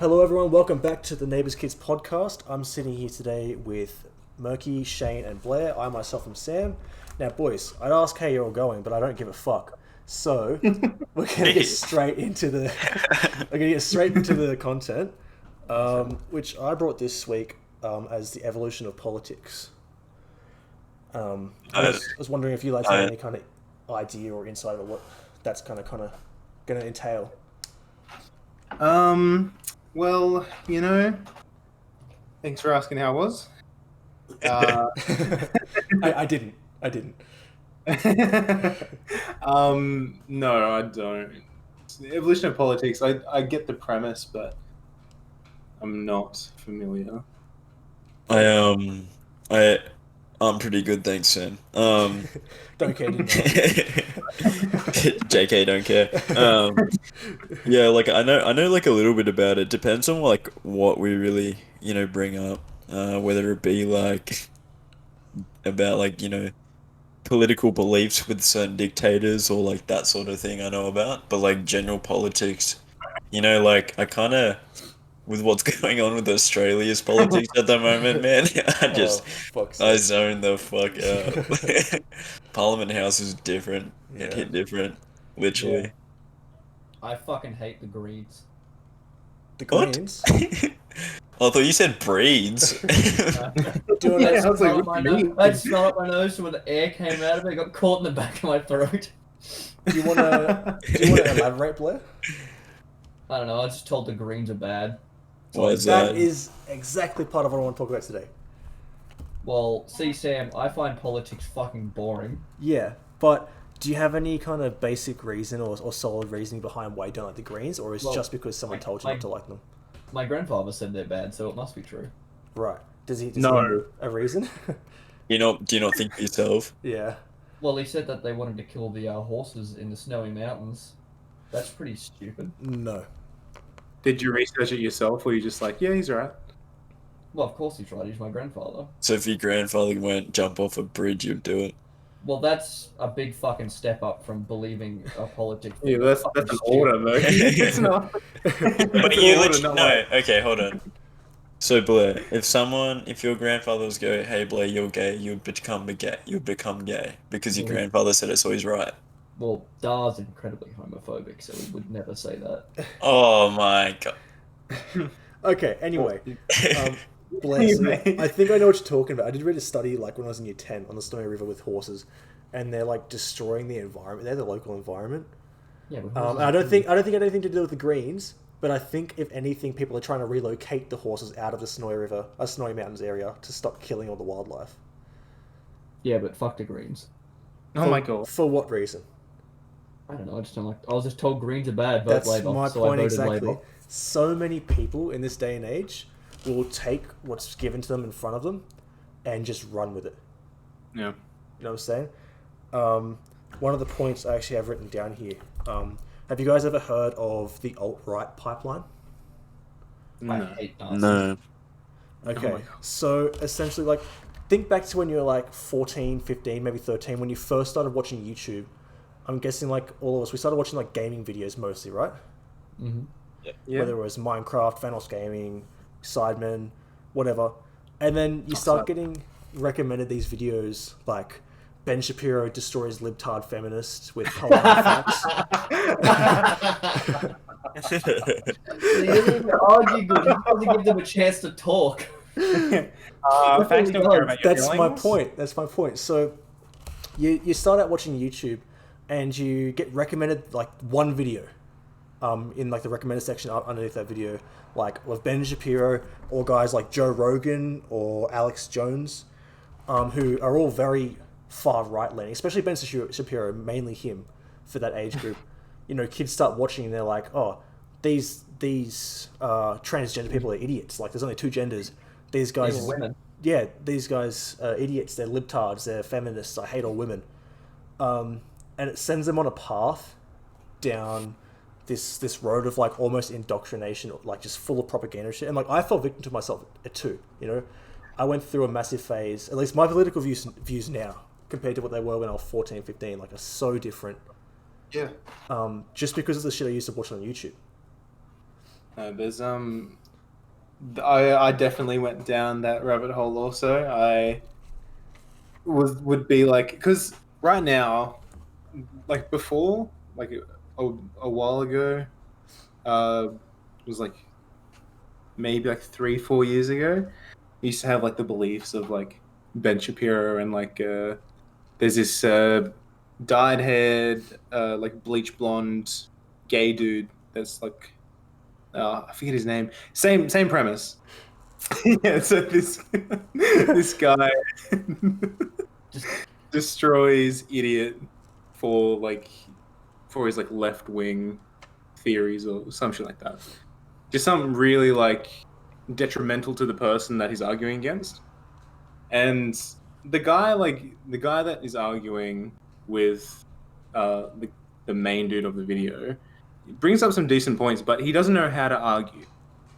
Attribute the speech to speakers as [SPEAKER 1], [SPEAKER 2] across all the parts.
[SPEAKER 1] Hello, everyone. Welcome back to the Neighbours Kids podcast. I'm sitting here today with Murky, Shane, and Blair. I myself am Sam. Now, boys, I'd ask how you're all going, but I don't give a fuck. So we're gonna get straight into the content, which I brought this week as the evolution of politics. I was wondering if you lads had any kind of idea or insight of what that's kind of going to entail.
[SPEAKER 2] Well, thanks for asking how I was.
[SPEAKER 1] I didn't.
[SPEAKER 2] No, I don't. The evolution of politics, I get the premise, but I'm not familiar.
[SPEAKER 3] I'm pretty good, thanks, Sam.
[SPEAKER 1] Don't care.
[SPEAKER 3] JK, don't care. Yeah, like I know like a little bit about it. Depends on like what we really, bring up. Whether it be like about like, political beliefs with certain dictators or like that sort of thing I know about. But like general politics, like I kinda with what's going on with Australia's politics at the moment, man, I zone the fuck out. Parliament House is different. It hit different, literally.
[SPEAKER 1] Yeah.
[SPEAKER 4] I fucking hate the Greens.
[SPEAKER 1] The
[SPEAKER 3] What?
[SPEAKER 1] Greens?
[SPEAKER 3] I thought you said breeds.
[SPEAKER 4] That smelled up my nose so when the air came out of it, it got caught in the back of my throat.
[SPEAKER 1] Do you want to elaborate, Blair?
[SPEAKER 4] I don't know, I just told the Greens are bad.
[SPEAKER 3] Why is that?
[SPEAKER 1] That is exactly part of what I want to talk about today.
[SPEAKER 4] Well, see, Sam, I find politics fucking boring.
[SPEAKER 1] Yeah, but do you have any kind of basic reason or solid reasoning behind why you don't like the Greens, or is it just because someone told you not to like them?
[SPEAKER 4] My grandfather said they're bad, so it must be true.
[SPEAKER 1] Right. Does he have a reason?
[SPEAKER 3] Do you not think for yourself?
[SPEAKER 1] Yeah.
[SPEAKER 4] Well, he said that they wanted to kill the horses in the snowy mountains. That's pretty stupid.
[SPEAKER 1] No.
[SPEAKER 2] Did you research it yourself, or you just like, yeah, he's right?
[SPEAKER 4] Well, of course he's right, he's my grandfather.
[SPEAKER 3] So if your grandfather went jump off a bridge, you'd do it?
[SPEAKER 4] Well, that's a big fucking step up from believing a politic.
[SPEAKER 2] Yeah, that's an order, though. It's not.
[SPEAKER 3] But you literally no. Okay, hold on. So Blair, if your grandfather was go, hey Blair, you're gay, you'd become gay because your grandfather said it, so he's right.
[SPEAKER 4] Well, Dar's incredibly homophobic, so he would never say that.
[SPEAKER 3] Oh my god.
[SPEAKER 1] Okay. Anyway, Blair, so I think I know what you're talking about. I did read a study like when I was in year 10 on the Snowy River with horses, and they're like destroying the environment. They're the local environment.
[SPEAKER 4] Yeah, but
[SPEAKER 1] I don't think it had anything to do with the Greens, but I think if anything, people are trying to relocate the horses out of the Snowy River, Snowy Mountains area to stop killing all the wildlife.
[SPEAKER 4] Yeah, but fuck the Greens.
[SPEAKER 2] Oh my god.
[SPEAKER 1] For what reason?
[SPEAKER 4] I don't know. I just don't like. I was just told Greens are bad. Vote
[SPEAKER 1] That's
[SPEAKER 4] Labour.
[SPEAKER 1] my
[SPEAKER 4] so
[SPEAKER 1] point
[SPEAKER 4] I voted
[SPEAKER 1] exactly.
[SPEAKER 4] Labour.
[SPEAKER 1] So many people in this day and age will take what's given to them in front of them and just run with it.
[SPEAKER 2] Yeah.
[SPEAKER 1] You know what I'm saying? One of the points I actually have written down here. Have you guys ever heard of the alt-right pipeline?
[SPEAKER 4] I hate Nazis.
[SPEAKER 3] No.
[SPEAKER 1] Okay, so essentially, like, think back to when you were like 14, 15, maybe 13, when you first started watching YouTube. I'm guessing like all of us, we started watching like gaming videos mostly, right?
[SPEAKER 4] Mm-hmm.
[SPEAKER 2] Yeah.
[SPEAKER 1] Whether it was Minecraft, Vanos Gaming, Sidemen, whatever. And then you start getting recommended these videos like Ben Shapiro destroys libtard feminists with facts.
[SPEAKER 4] So you didn't even argue good. You doesn't give them a chance to talk.
[SPEAKER 2] Facts don't care about your
[SPEAKER 1] That's my
[SPEAKER 2] feelings.
[SPEAKER 1] point. That's my point. So you start out watching YouTube and you get recommended like one video in like the recommended section underneath that video, like with Ben Shapiro or guys like Joe Rogan or Alex Jones, who are all very far right leaning, especially Ben Shapiro, mainly him for that age group. Kids start watching and they're like, oh, these transgender people are idiots. Like, there's only two genders. These guys,
[SPEAKER 4] Even women.
[SPEAKER 1] yeah, these guys are idiots. They're libtards. They're feminists. I hate all women. And it sends them on a path down this road of like almost indoctrination, like just full of propaganda shit. And like I fell victim to myself too. I went through a massive phase. At least my political views now compared to what they were when I was 14, 15, like are so different.
[SPEAKER 2] Yeah.
[SPEAKER 1] Just because of the shit I used to watch on YouTube.
[SPEAKER 2] There's I definitely went down that rabbit hole. Also, I would be like, because right now, like before, like a while ago, it was like maybe like 3-4 years ago. I used to have like the beliefs of like Ben Shapiro and like there's this dyed haired like bleach blonde gay dude that's like I forget his name. Same premise. Yeah, so this guy
[SPEAKER 4] Just
[SPEAKER 2] destroys idiot for his like left wing theories or some shit like that. Just something really like detrimental to the person that he's arguing against. And the guy that is arguing with the main dude of the video brings up some decent points, but he doesn't know how to argue.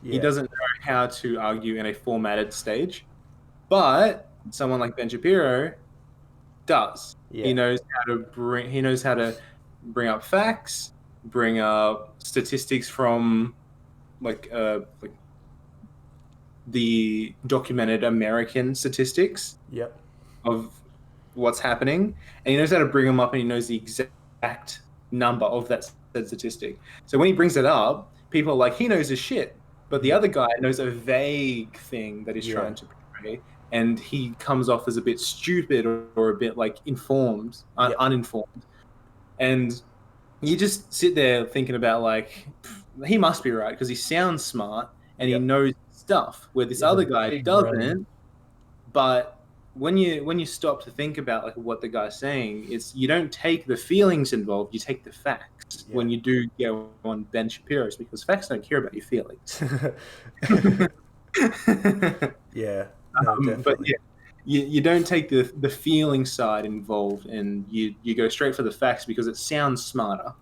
[SPEAKER 1] Yeah.
[SPEAKER 2] He doesn't know how to argue in a formatted stage. But someone like Ben Shapiro does.
[SPEAKER 1] Yeah.
[SPEAKER 2] He knows how to bring up facts, bring up statistics from like the documented American statistics
[SPEAKER 1] Yep.
[SPEAKER 2] of what's happening, and he knows how to bring them up, and he knows the exact number of that said statistic. So when he brings it up, people are like, he knows his shit, but the other guy knows a vague thing that he's
[SPEAKER 1] Yeah.
[SPEAKER 2] trying to portray, and he comes off as a bit stupid or a bit like informed,
[SPEAKER 1] Yep.
[SPEAKER 2] uninformed, and you just sit there thinking about like, he must be right because he sounds smart and he
[SPEAKER 1] Yep.
[SPEAKER 2] knows stuff where this
[SPEAKER 4] He's a
[SPEAKER 2] other guy
[SPEAKER 4] big
[SPEAKER 2] doesn't.
[SPEAKER 4] brain.
[SPEAKER 2] But when you stop to think about like what the guy's saying, it's you don't take the feelings involved, you take the facts.
[SPEAKER 1] Yeah.
[SPEAKER 2] When you do go on Ben Shapiro's, because facts don't care about your feelings.
[SPEAKER 1] Yeah. No,
[SPEAKER 2] But
[SPEAKER 1] definitely.
[SPEAKER 2] yeah, you don't take the feeling side involved, and you go straight for the facts because it sounds smarter.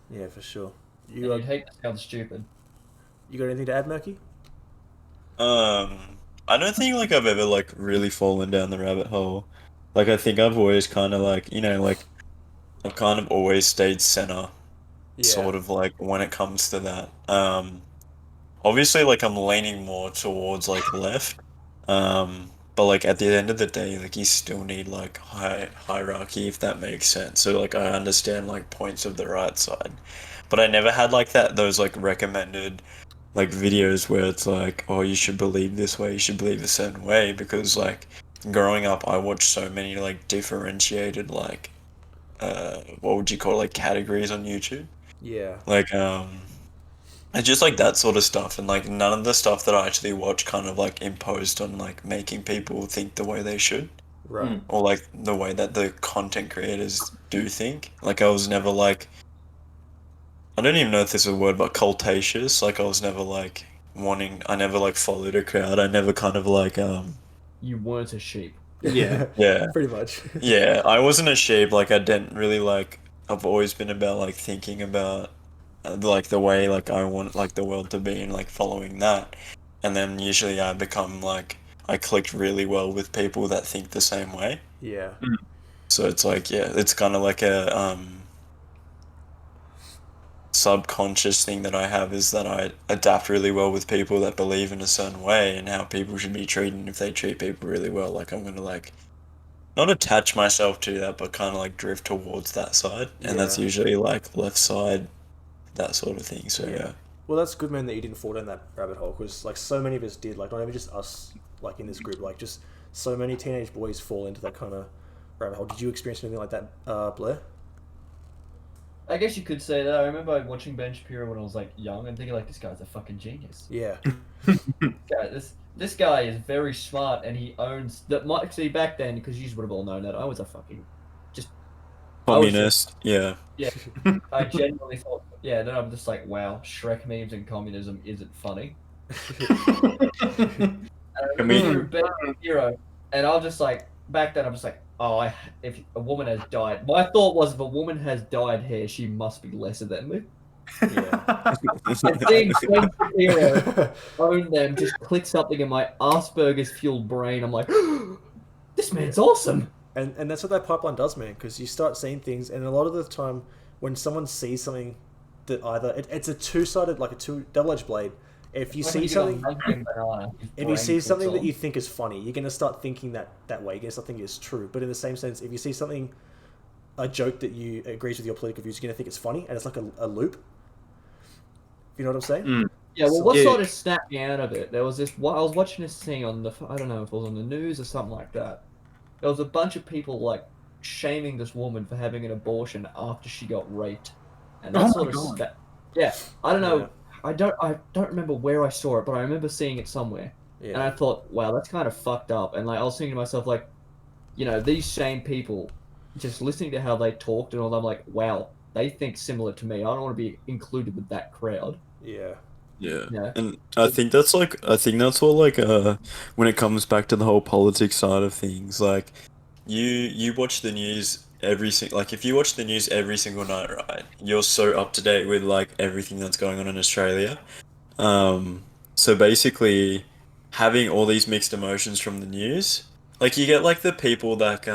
[SPEAKER 1] Yeah, for sure.
[SPEAKER 4] and
[SPEAKER 1] You
[SPEAKER 4] you'd hate to sound stupid.
[SPEAKER 1] you got anything to add, Murky?
[SPEAKER 3] I don't think like I've ever like really fallen down the rabbit hole. Like I think I've always kind of like, like I've kind of always stayed center,
[SPEAKER 1] Yeah.
[SPEAKER 3] sort of like when it comes to that. Obviously like I'm leaning more towards like left. But like at the end of the day, like you still need like hierarchy if that makes sense. So like I understand like points of the right side, but I never had like those like recommended like videos where it's like, oh, you should believe this way, you should believe a certain way, because like growing up I watched so many like differentiated like what would you call it, like categories on YouTube.
[SPEAKER 1] Yeah.
[SPEAKER 3] Like it's just like that sort of stuff, and like none of the stuff that I actually watch kind of like imposed on like making people think the way they should,
[SPEAKER 1] Right.
[SPEAKER 3] or like the way that the content creators do think. Like I was never like, I don't even know if this is a word, but cultatious. Like I was never like I never like followed a crowd. I never kind of like
[SPEAKER 4] You weren't a sheep.
[SPEAKER 2] Yeah.
[SPEAKER 3] Yeah.
[SPEAKER 1] Pretty much.
[SPEAKER 3] Yeah, I wasn't a sheep. Like I didn't really like. I've always been about like thinking about like the way like I want like the world to be and like following that, and then usually I become like I clicked really well with people that think the same way.
[SPEAKER 1] Yeah.
[SPEAKER 3] So it's like it's kind of like a subconscious thing that I have, is that I adapt really well with people that believe in a certain way and how people should be treated. If they treat people really well, like I'm gonna like not attach myself to that, but kind of like drift towards that side, and that's
[SPEAKER 1] Yeah.
[SPEAKER 3] usually like left side, that sort of thing. So
[SPEAKER 1] Yeah.
[SPEAKER 3] yeah.
[SPEAKER 1] Well, that's good, man, that you didn't fall down that rabbit hole, because like so many of us did. Like not even just us, like in this group, like just so many teenage boys fall into that kind of rabbit hole. Did you experience anything like that, Blair?
[SPEAKER 4] I guess you could say that. I remember watching Ben Shapiro when I was like young and thinking like, this guy's a fucking genius.
[SPEAKER 1] Yeah.
[SPEAKER 4] This guy is very smart and he owns that. Might see back then, because you would have all known that I was a fucking
[SPEAKER 3] Communist, yeah.
[SPEAKER 4] I genuinely thought, yeah. Then I'm just like, wow, Shrek memes and communism isn't funny. And I remember Ben Shapiro, and I'm just like, back then I'm just like, oh, if a woman has dyed, my thought was, if a woman has dyed hair, she must be lesser than me.
[SPEAKER 1] Yeah.
[SPEAKER 4] And seeing Ben Shapiro own them just clicked something in my Asperger's fueled brain. I'm like, this man's awesome.
[SPEAKER 1] And that's what that pipeline does, man, because you start seeing things, and a lot of the time when someone sees something that either it's a two-sided, like a double-edged blade. If you
[SPEAKER 4] Like
[SPEAKER 1] see
[SPEAKER 4] when
[SPEAKER 1] something,
[SPEAKER 4] get a mango banana, his
[SPEAKER 1] if you
[SPEAKER 4] brain
[SPEAKER 1] see
[SPEAKER 4] clicks
[SPEAKER 1] something that
[SPEAKER 4] on.
[SPEAKER 1] you think is funny, you're gonna start thinking that way. You're gonna start thinking it's true. But in the same sense, if you see something, a joke that you agrees with your political views, you're gonna think it's funny, and it's like a loop. You know what I'm saying?
[SPEAKER 4] Yeah, well,
[SPEAKER 1] So-
[SPEAKER 4] what
[SPEAKER 2] Yeah.
[SPEAKER 4] sort of snapped me out of it? There was this. I was watching this thing on the. I don't know if it was on the news or something like that. There was a bunch of people like shaming this woman for having an abortion after she got raped, and
[SPEAKER 2] Oh
[SPEAKER 4] that
[SPEAKER 2] my
[SPEAKER 4] sort of.
[SPEAKER 2] God.
[SPEAKER 4] Yeah, I don't know.
[SPEAKER 1] Yeah.
[SPEAKER 4] I don't remember where I saw it, but I remember seeing it somewhere, and I
[SPEAKER 1] Yeah.
[SPEAKER 4] thought, wow, that's kind of fucked up. And like, I was thinking to myself, like, these same people, just listening to how they talked and all, I'm like, wow, they think similar to me. I don't want to be included with that crowd.
[SPEAKER 1] Yeah.
[SPEAKER 3] Yeah.
[SPEAKER 4] Yeah.
[SPEAKER 3] And I think that's what like when it comes back to the whole politics side of things, like you watch the news like if you watch the news every single night, right? You're so up to date with like everything that's going on in Australia. So basically having all these mixed emotions from the news, like you get like the people that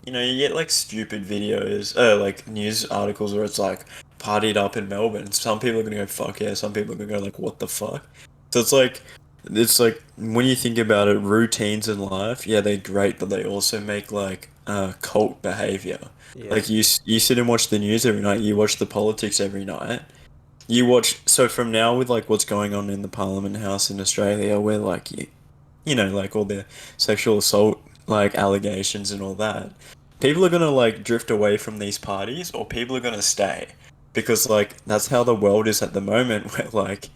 [SPEAKER 3] you get like stupid videos, like news articles where it's like partied up in Melbourne. Some people are gonna go fuck yeah, some people are gonna go like what the fuck. So it's like when you think about it, routines in life, yeah, they're great, but they also make like cult behavior.
[SPEAKER 1] Yeah.
[SPEAKER 3] Like you sit and watch the news every night, you watch the politics every night. You watch so from now with like what's going on in the Parliament House in Australia, where like like all the sexual assault like allegations and all that, people are gonna like drift away from these parties, or people are gonna stay because like that's how the world is at the moment. Where like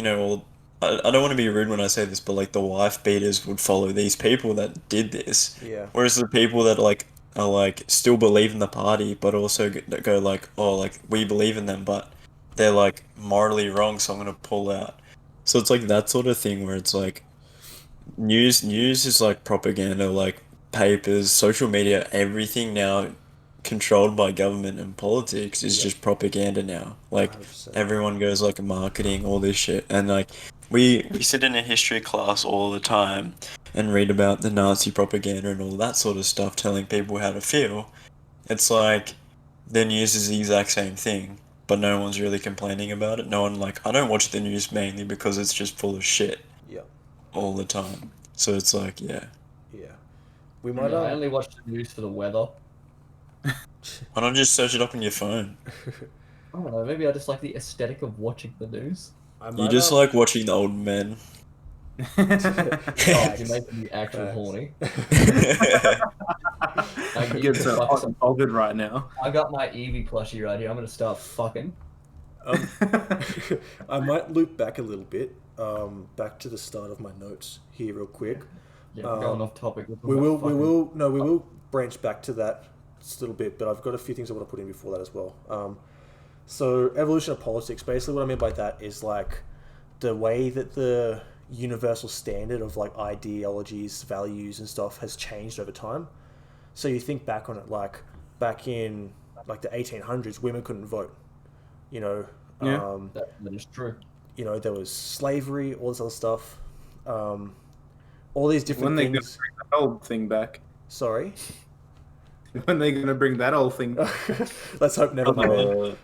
[SPEAKER 3] all I don't want to be rude when I say this, but like the wife beaters would follow these people that did this,
[SPEAKER 1] Yeah.
[SPEAKER 3] whereas the people that like are like still believe in the party, but also go like, oh, like we believe in them, but they're like morally wrong, so I'm gonna pull out. So it's like that sort of thing where it's like news is like propaganda, like papers, social media, everything now controlled by government and politics is
[SPEAKER 1] Yeah.
[SPEAKER 3] just propaganda now. Like
[SPEAKER 1] 100%.
[SPEAKER 3] everyone goes like marketing, all this shit, and like we sit in a history class all the time and read about the Nazi propaganda and all that sort of stuff, telling people how to feel. It's like the news is the exact same thing, but no one's really complaining about it. No one like I don't watch the news mainly because it's just full of shit
[SPEAKER 1] Yeah.
[SPEAKER 3] all the time. So it's like yeah.
[SPEAKER 1] Yeah. We might.
[SPEAKER 4] I only watch the news for the weather.
[SPEAKER 3] Why not just search it up on your phone?
[SPEAKER 4] I don't know. Maybe I just like the aesthetic of watching the news.
[SPEAKER 1] I
[SPEAKER 3] You
[SPEAKER 1] might,
[SPEAKER 3] just like watching the old men.
[SPEAKER 4] Oh, you're making me actual
[SPEAKER 1] Facts.
[SPEAKER 4] horny.
[SPEAKER 2] I'm getting so hot and bothered right now.
[SPEAKER 4] I got my Eevee plushie right here. I'm gonna start fucking.
[SPEAKER 1] I might loop back a little bit, back to the start of my notes here, real quick.
[SPEAKER 4] Yeah, we're going off topic.
[SPEAKER 1] We will branch back to that just a little bit, but I've got a few things I want to put in before that as well. So evolution of politics, basically what I mean by that is like the way that the universal standard of like ideologies, values and stuff has changed over time. So you think back on it, like back in like the 1800s, women couldn't vote.
[SPEAKER 2] Yeah.
[SPEAKER 4] That is true.
[SPEAKER 1] There was slavery, all this other stuff. All these different
[SPEAKER 2] When they gonna
[SPEAKER 1] things.
[SPEAKER 2] bring that old thing back?
[SPEAKER 1] Sorry.
[SPEAKER 2] When they gonna bring that old thing?
[SPEAKER 1] Let's hope never. Man.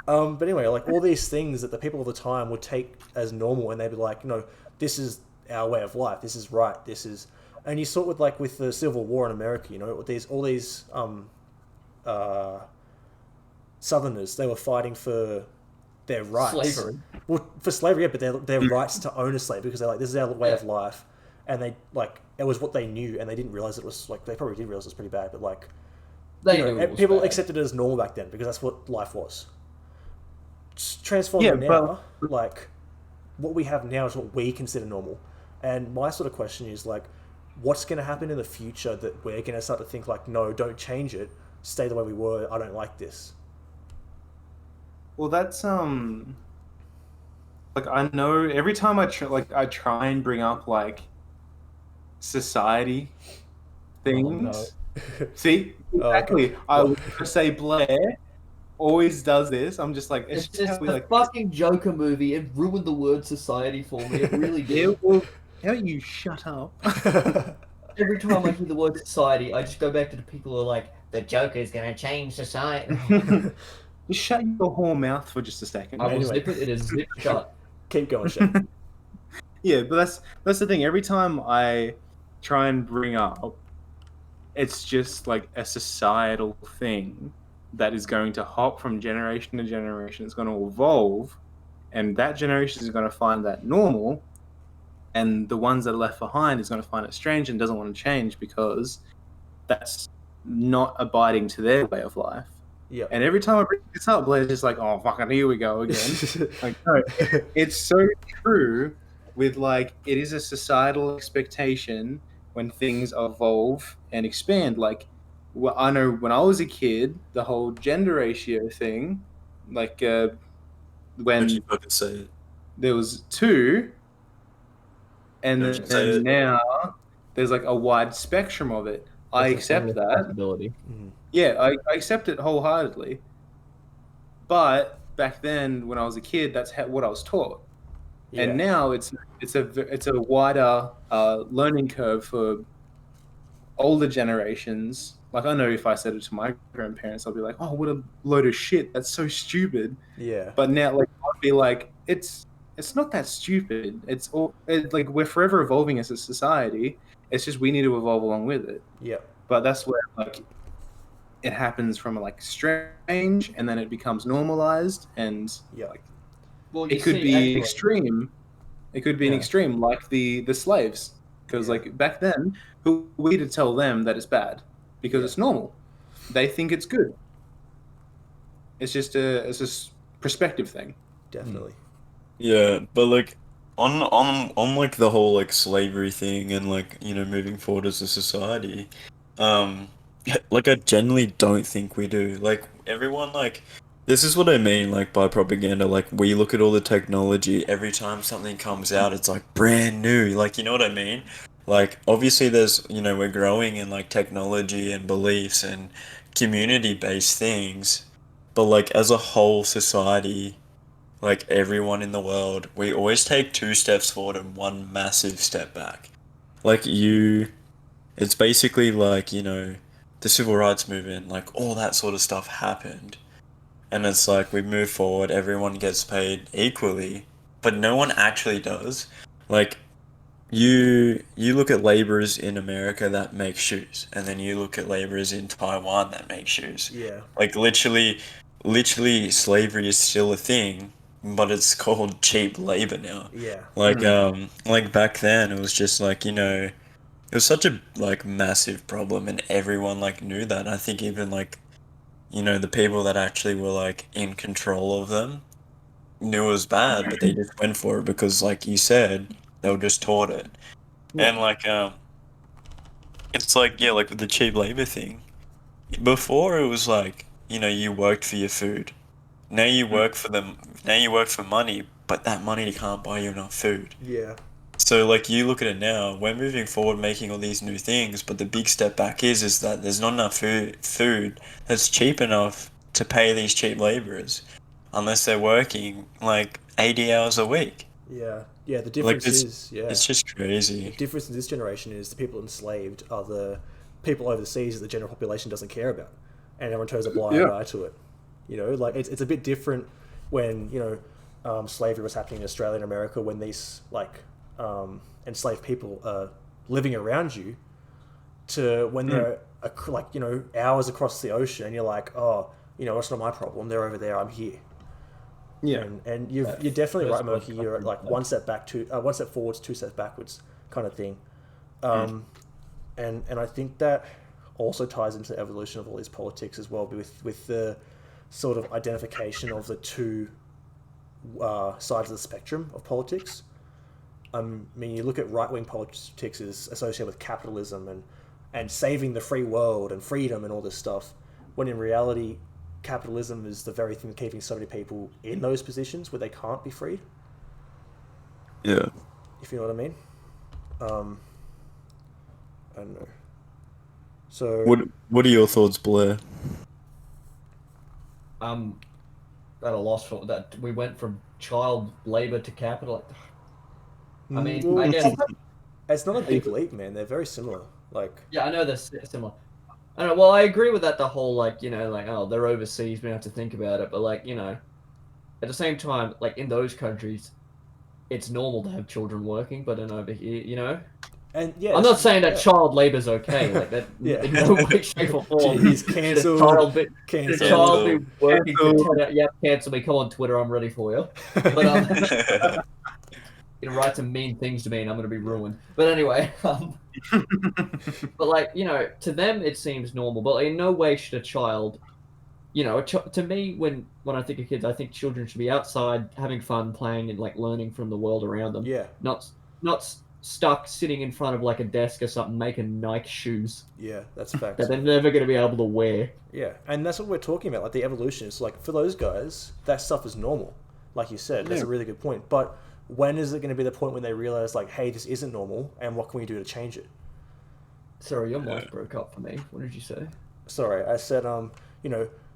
[SPEAKER 3] Uh,
[SPEAKER 1] But anyway, like all these things that the people of the time would take as normal, and they'd be like, this is our way of life. This is right. This is, and you saw it with the Civil War in America. All these Southerners, they were fighting for their rights.
[SPEAKER 4] Slavery.
[SPEAKER 1] Well, for slavery, yeah, but their rights to own a slave, because they're like, this is our way of life, and they like it was what they knew, and they didn't realize it was like they probably did realize it was pretty bad, but like
[SPEAKER 4] They knew it was
[SPEAKER 1] people
[SPEAKER 4] bad.
[SPEAKER 1] accepted it as normal back then because that's what life was. Transformed
[SPEAKER 2] Yeah,
[SPEAKER 1] now, like what we have now is what we consider normal, and my sort of question is like, what's going to happen in the future that we're going to start to think like, no, don't change it, stay the way we were. I don't like this.
[SPEAKER 2] Well, that's like I know every time I try and bring up like society things. See,
[SPEAKER 1] Oh, okay.
[SPEAKER 2] exactly. I would say Blair always does this. I'm just like,
[SPEAKER 4] It's
[SPEAKER 2] it's
[SPEAKER 4] just
[SPEAKER 2] just
[SPEAKER 4] the
[SPEAKER 2] like,
[SPEAKER 4] fucking Joker movie. It ruined the word society for me. It really did.
[SPEAKER 2] yeah, well, how you shut up?
[SPEAKER 4] Every time I hear the word society, I just go back to the people who are like, the Joker's gonna change society.
[SPEAKER 2] Just shut your whole mouth for just a second.
[SPEAKER 4] I will
[SPEAKER 1] Anyway.
[SPEAKER 4] zip it. It is zip shut.
[SPEAKER 1] Keep going, Shane.
[SPEAKER 2] Yeah, but that's the thing. Every time I try and bring up, it's just like a societal thing that is going to hop from generation to generation. It's going to evolve, and that generation is going to find that normal, and the ones that are left behind is going to find it strange and doesn't want to change because that's not abiding to their way of life.
[SPEAKER 1] Yeah.
[SPEAKER 2] And every time I bring this up, Blair's just like, "Oh, fucking here we go again." Like, no, it's so true. With like, it is a societal expectation when things evolve and expand. Like, well, I know when I was a kid, the whole gender ratio thing, like
[SPEAKER 3] Don't you
[SPEAKER 2] when
[SPEAKER 3] fucking say it.
[SPEAKER 2] there was two, and
[SPEAKER 3] Don't you say
[SPEAKER 2] then
[SPEAKER 3] it.
[SPEAKER 2] now there's like a wide spectrum of it. I
[SPEAKER 4] It's a
[SPEAKER 2] accept
[SPEAKER 4] similar
[SPEAKER 2] that.
[SPEAKER 4] possibility.
[SPEAKER 2] Yeah, I accept it wholeheartedly. But back then, when I was a kid, that's what I was taught.
[SPEAKER 1] Yeah.
[SPEAKER 2] And now it's a wider learning curve for older generations. Like, I know if I said it to my grandparents, I'll be like, "Oh, what a load of shit! That's so stupid."
[SPEAKER 1] Yeah.
[SPEAKER 2] But now, like, I'd be like, "It's not that stupid. Like we're forever evolving as a society. It's just we need to evolve along with it."
[SPEAKER 1] Yeah.
[SPEAKER 2] But that's where like it happens from like strange, and then it becomes normalized, and
[SPEAKER 1] Yeah.
[SPEAKER 2] like
[SPEAKER 4] Well,
[SPEAKER 2] it could be
[SPEAKER 4] actually,
[SPEAKER 2] extreme. It could be an
[SPEAKER 1] Yeah.
[SPEAKER 2] extreme, like the slaves, because
[SPEAKER 1] Yeah.
[SPEAKER 2] like back then, who are we to tell them that it's bad? Because
[SPEAKER 1] Yeah.
[SPEAKER 2] it's normal. They think it's good. It's just a perspective thing.
[SPEAKER 1] Definitely.
[SPEAKER 3] Yeah, but like on like the whole like slavery thing and like, you know, moving forward as a society, um like I genuinely don't think we do. Like everyone like this is what I mean like by propaganda. Like we look at all the technology, every time something comes out it's like brand new. Like you know what I mean? Like obviously there's, you know, we're growing in like technology and beliefs and community-based things, but like as a whole society, like everyone in the world, we always take two steps forward and one massive step back. Like it's basically like, you know, the civil rights movement, like all that sort of stuff happened. And it's like we move forward, everyone gets paid equally, but no one actually does. Like you look at laborers in America that make shoes, and then you look at laborers in Taiwan that make shoes.
[SPEAKER 1] Yeah.
[SPEAKER 3] Like literally slavery is still a thing, but it's called cheap labor now.
[SPEAKER 1] Yeah.
[SPEAKER 3] Like back then it was just like, you know, it was such a like massive problem and everyone like knew that. I think even like, you know, the people that actually were like in control of them knew it was bad, but they just went for it because like you said, they were just taught it. And like it's like yeah, like with the cheap labor thing. Before it was like, you know, you worked for your food. Now you work for them. Now you work for money, but that money can't buy you enough food.
[SPEAKER 1] Yeah.
[SPEAKER 3] So like you look at it now, we're moving forward, making all these new things, but the big step back is that there's not enough food that's cheap enough to pay these cheap laborers, unless they're working like 80 hours a week.
[SPEAKER 1] Yeah. Yeah. The
[SPEAKER 3] Like
[SPEAKER 1] difference is, yeah.
[SPEAKER 3] it's just
[SPEAKER 1] The
[SPEAKER 3] crazy.
[SPEAKER 1] difference in this generation is the people enslaved are the people overseas that the general population doesn't care about, and everyone turns a blind
[SPEAKER 2] Yeah.
[SPEAKER 1] eye to it. You know, like it's a bit different when slavery was happening in Australia and America when these like enslaved people are living around you, to when they're like hours across the ocean and you're like, oh, it's not my problem. They're over there. I'm here.
[SPEAKER 2] Yeah.
[SPEAKER 1] And you're definitely right,
[SPEAKER 4] first world
[SPEAKER 1] Murky. You're at like one step forwards, two steps backwards, kind of thing. And I think that also ties into the evolution of all these politics as well, with the sort of identification of the two sides of the spectrum of politics. I mean, you look at right-wing politics is associated with capitalism and saving the free world and freedom and all this stuff, when in reality, capitalism is the very thing keeping so many people in those positions where they can't be freed,
[SPEAKER 3] Yeah.
[SPEAKER 1] if you know what I mean. I don't know. So
[SPEAKER 3] What are your thoughts, Blair?
[SPEAKER 4] I'm at a loss for that. We went from child labor to capital. I mean,
[SPEAKER 1] Well,
[SPEAKER 4] I guess
[SPEAKER 1] it's not a big leap, man. They're very similar. Like,
[SPEAKER 4] yeah, I know they're similar. I don't know, well, I agree with that. The whole like, like, oh, they're overseas, we don't have to think about it. But like, at the same time, like in those countries, it's normal to have children working. But then over here,
[SPEAKER 1] And yeah,
[SPEAKER 4] I'm not saying that
[SPEAKER 1] yeah.
[SPEAKER 4] child labor's okay. Like that,
[SPEAKER 1] Yeah.
[SPEAKER 4] in no way, shape, or form.
[SPEAKER 1] Jeez, cancelled.
[SPEAKER 4] Should a
[SPEAKER 1] Cancelled.
[SPEAKER 4] child be working for
[SPEAKER 2] Cancelled.
[SPEAKER 4] 10 hours? Yep, cancel me. Come on, Twitter, I'm ready for you. But write some mean things to me, and I'm gonna be ruined. But anyway, but like to them it seems normal. But in no way should a child, to me when I think of kids, I think children should be outside having fun, playing, and like learning from the world around them.
[SPEAKER 1] Yeah.
[SPEAKER 4] Not stuck sitting in front of like a desk or something making Nike shoes
[SPEAKER 1] Yeah, that's facts.
[SPEAKER 4] that they're never going to be able to wear.
[SPEAKER 1] Yeah, and that's what we're talking about, like the evolution. It's like for those guys, that stuff is normal. Like you said, that's a really good point. But when is it going to be the point when they realize, like, hey, this isn't normal, and what can we do to change it?
[SPEAKER 4] Sorry, your mic broke up for me. What did you say?
[SPEAKER 1] Sorry, I said,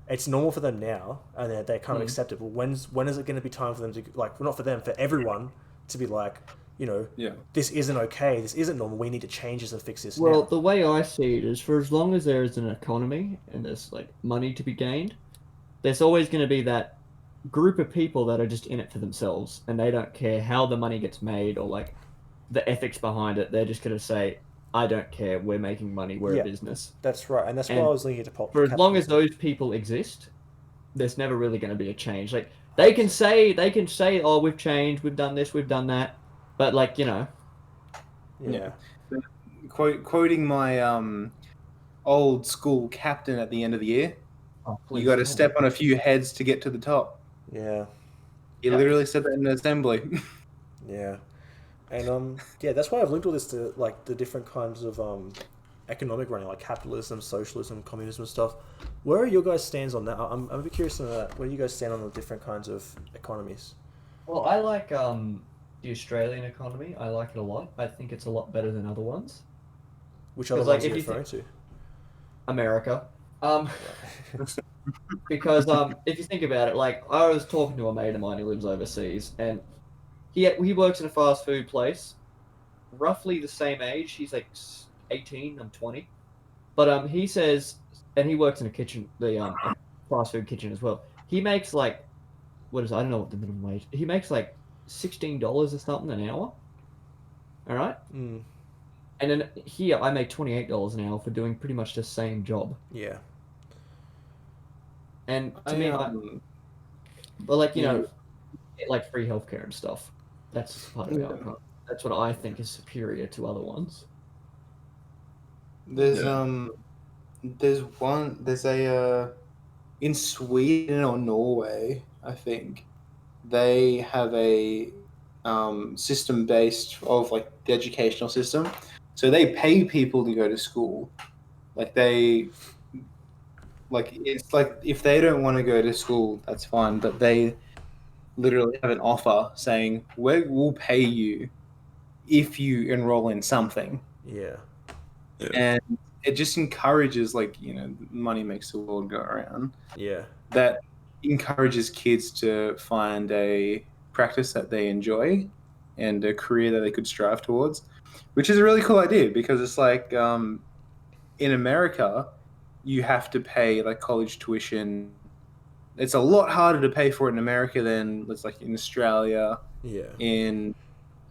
[SPEAKER 1] it's normal for them now, and they kind of accept it. But when is it going to be time for them to, like, well, not for them, for everyone to be like, this isn't okay, this isn't normal, we need to change this and fix this
[SPEAKER 4] Well,
[SPEAKER 1] now.
[SPEAKER 4] the way I see it is, for as long as there is an economy and there's like money to be gained, there's always going to be that group of people that are just in it for themselves, and they don't care how the money gets made or like the ethics behind it. They're just going to say, I don't care, we're making money, we're a business.
[SPEAKER 1] That's right, and that's why I was linking it to
[SPEAKER 4] For as long as those people exist, there's never really going to be a change. Like they can say, oh, we've changed, we've done this, we've done that, but like
[SPEAKER 1] Yeah.
[SPEAKER 2] Quoting my old school captain at the end of the year,
[SPEAKER 4] please
[SPEAKER 2] you got to
[SPEAKER 4] tell
[SPEAKER 2] step
[SPEAKER 4] me.
[SPEAKER 2] on a few heads to get to the top.
[SPEAKER 1] Yeah.
[SPEAKER 2] He literally said that in an assembly.
[SPEAKER 1] Yeah. And that's why I've linked all this to like the different kinds of economic running, like capitalism, socialism, communism and stuff. Where are your guys' stands on that? I'm a bit curious to know that. Where do you guys stand on the different kinds of economies?
[SPEAKER 4] Well, I like the Australian economy. I like it a lot. I think it's a lot better than other ones.
[SPEAKER 1] Which other
[SPEAKER 4] 'Cause, like,
[SPEAKER 1] ones are you
[SPEAKER 4] if you
[SPEAKER 1] referring to?
[SPEAKER 4] America. Because if you think about it, like I was talking to a mate of mine who lives overseas, and he works in a fast food place, roughly the same age. He's like 18, I'm 20, but he says, and he works in a kitchen, a fast food kitchen as well. He makes like, what is I don't know what the minimum wage. He makes like $16 or something an hour. All right.
[SPEAKER 1] Mm.
[SPEAKER 4] And then here I make $28 an hour for doing pretty much the same job.
[SPEAKER 1] Yeah.
[SPEAKER 4] And to me, but like get like free healthcare and stuff. That's part of our economy. That's what I think is superior to other ones.
[SPEAKER 2] There's a in Sweden or Norway, I think, they have a system based of like the educational system. So they pay people to go to school. It's like if they don't want to go to school, that's fine. But they literally have an offer saying, we'll pay you if you enroll in something.
[SPEAKER 1] Yeah.
[SPEAKER 2] And it just encourages, money makes the world go around.
[SPEAKER 1] Yeah.
[SPEAKER 2] That encourages kids to find a practice that they enjoy and a career that they could strive towards, which is a really cool idea because it's like in America, you have to pay like college tuition. It's a lot harder to pay for it in America than it's like in Australia, in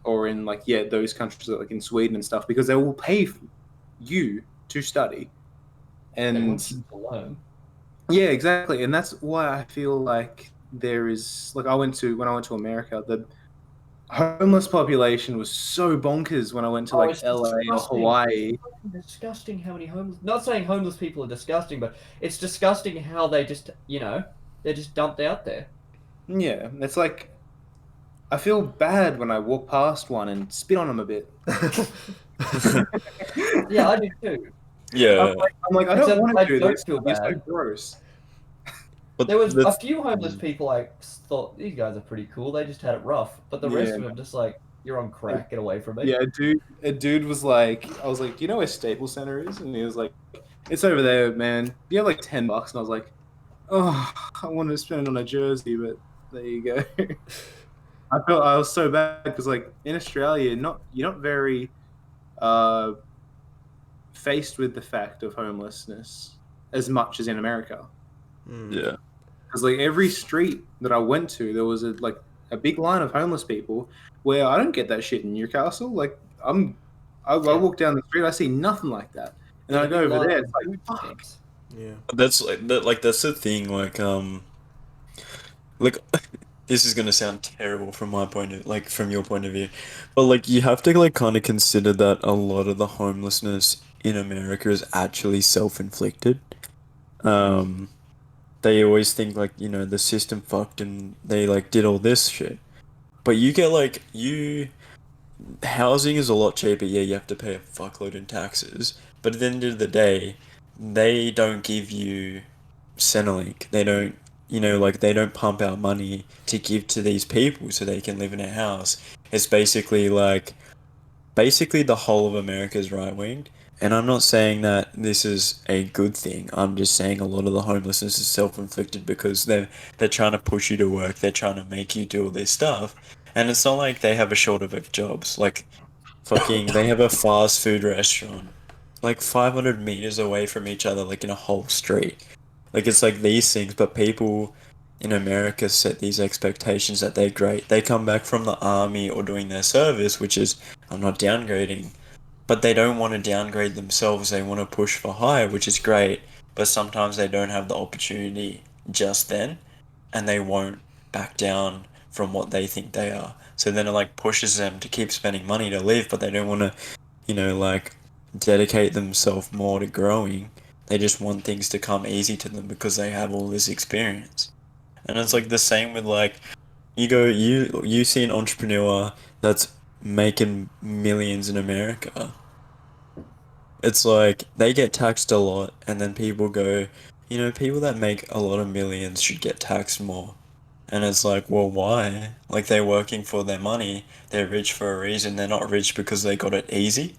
[SPEAKER 2] those countries like in Sweden and stuff, because they will pay you to study. And yeah, exactly. And that's why I feel like there is when I went to America, the homeless population was so bonkers when I went to LA or Hawaii.
[SPEAKER 4] It's disgusting how many homeless. Not saying homeless people are disgusting, but it's disgusting how they just they're just dumped out there.
[SPEAKER 2] Yeah, it's like I feel bad when I walk past one and spit on them a bit.
[SPEAKER 4] Yeah, I do too.
[SPEAKER 3] Yeah.
[SPEAKER 2] I'm like I don't want to do this.
[SPEAKER 4] Feel bad.
[SPEAKER 2] It's so gross.
[SPEAKER 4] But there was a few homeless people I thought, these guys are pretty cool. They just had it rough. But the rest of them just like, you're on crack, get away from me.
[SPEAKER 2] Yeah, a dude was like, I was like, do you know where Staples Center is? And he was like, it's over there, man. Do you have like $10? And I was like, oh, I wanted to spend it on a jersey, but there you go. I was so bad because like in Australia, you're not very faced with the fact of homelessness as much as in America.
[SPEAKER 3] Yeah.
[SPEAKER 2] Because like every street that I went to, there was a big line of homeless people. Where I don't get that shit in Newcastle. Like I walk down the street, I see nothing like that, and then I go over there, it's like fuck.
[SPEAKER 1] Yeah.
[SPEAKER 3] That's that's the thing. Like this is gonna sound terrible from my point of from your point of view, but like you have to like kind of consider that a lot of the homelessness in America is actually self-inflicted. Um, they always think like the system fucked and they like did all this shit, but you get housing is a lot cheaper. Yeah, you have to pay a fuckload in taxes, but at the end of the day, they don't give you Centrelink. They don't, they don't pump out money to give to these people so they can live in a house. It's basically the whole of America is right winged. And I'm not saying that this is a good thing. I'm just saying a lot of the homelessness is self-inflicted because they're trying to push you to work. They're trying to make you do all this stuff. And it's not like they have a shortage of jobs. Like, fucking, they have a fast food restaurant, like 500 meters away from each other, like in a whole street. Like, it's like these things, but people in America set these expectations that they're great. They come back from the army or doing their service, which is, I'm not downgrading, but they don't want to downgrade themselves. They want to push for higher, which is great, but sometimes they don't have the opportunity just then, and they won't back down from what they think they are. So then it like pushes them to keep spending money to live, but they don't want to, dedicate themselves more to growing. They just want things to come easy to them because they have all this experience. And it's like the same with you see an entrepreneur that's making millions in America. It's like they get taxed a lot, and then people go, people that make a lot of millions should get taxed more. And it's like, well, why? Like, they're working for their money. They're rich for a reason. They're not rich because they got it easy.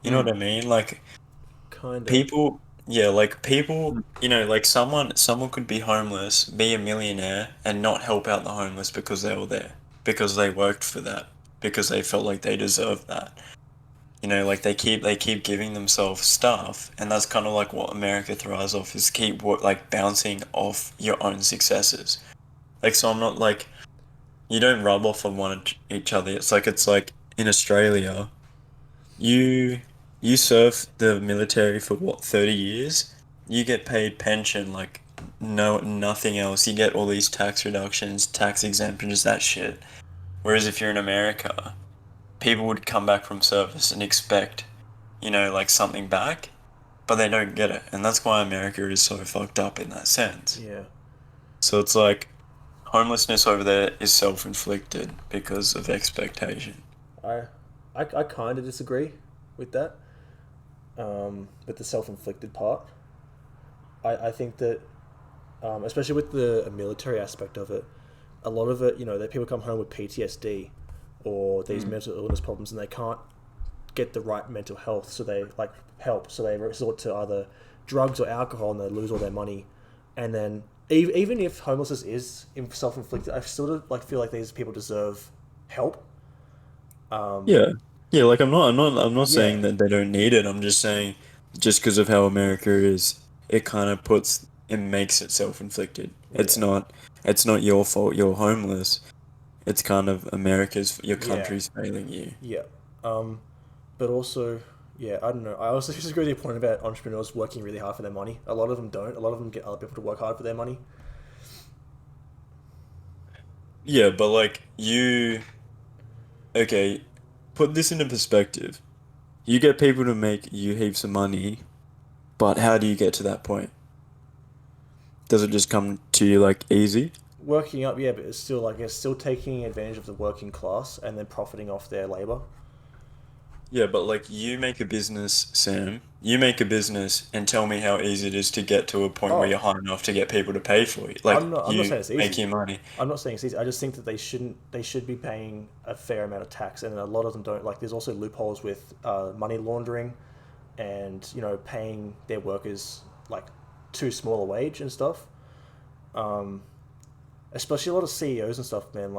[SPEAKER 3] You know what I mean? Like,
[SPEAKER 1] Kind of.
[SPEAKER 3] people, like someone could be homeless, be a millionaire, and not help out the homeless because they were there, because they worked for that, because they felt like they deserved that. Like they keep giving themselves stuff, and that's kind of like what America thrives off, is keep bouncing off your own successes. Like, so I'm not like, you don't rub off on each other. It's like in Australia, you serve the military for what, 30 years? You get paid pension, like nothing else. You get all these tax reductions, tax exemptions, that shit. Whereas if you're in America, people would come back from service and expect, something back, but they don't get it. And that's why America is so fucked up in that sense.
[SPEAKER 1] Yeah.
[SPEAKER 3] So it's like, homelessness over there is self-inflicted because of expectation.
[SPEAKER 1] I kind of disagree with that, with the self-inflicted part. I think that, especially with the military aspect of it, a lot of it, that people come home with PTSD or these mental illness problems, and they can't get the right mental health, so they help, so they resort to either drugs or alcohol, and they lose all their money. And then even if homelessness is self-inflicted, I still feel like these people deserve help.
[SPEAKER 3] Yeah, like I'm not saying
[SPEAKER 1] Yeah.
[SPEAKER 3] that they don't need it. I'm just saying, just because of how America is, it makes it self-inflicted. It's
[SPEAKER 1] Yeah.
[SPEAKER 3] not your fault. You're homeless. It's kind of your
[SPEAKER 1] Yeah.
[SPEAKER 3] country's failing you.
[SPEAKER 1] Yeah. But also, yeah, I don't know. I also disagree with your point about entrepreneurs working really hard for their money. A lot of them don't. A lot of them get other people to work hard for their money.
[SPEAKER 3] Yeah, but okay, put this into perspective. You get people to make you heaps of money, but how do you get to that point? Does it just come to you easy?
[SPEAKER 1] Working up, yeah, but it's still taking advantage of the working class and then profiting off their labor.
[SPEAKER 3] Yeah, but you make a business, Sam. You make a business and tell me how easy it is to get to a point where you're high enough to get people to pay for you.
[SPEAKER 1] I'm not saying it's easy.
[SPEAKER 3] Make your money.
[SPEAKER 1] I'm not saying it's easy. I just think that they should be paying a fair amount of tax, and a lot of them don't. There's also loopholes with money laundering, and paying their workers too small a wage and stuff. Especially a lot of CEOs and stuff, man.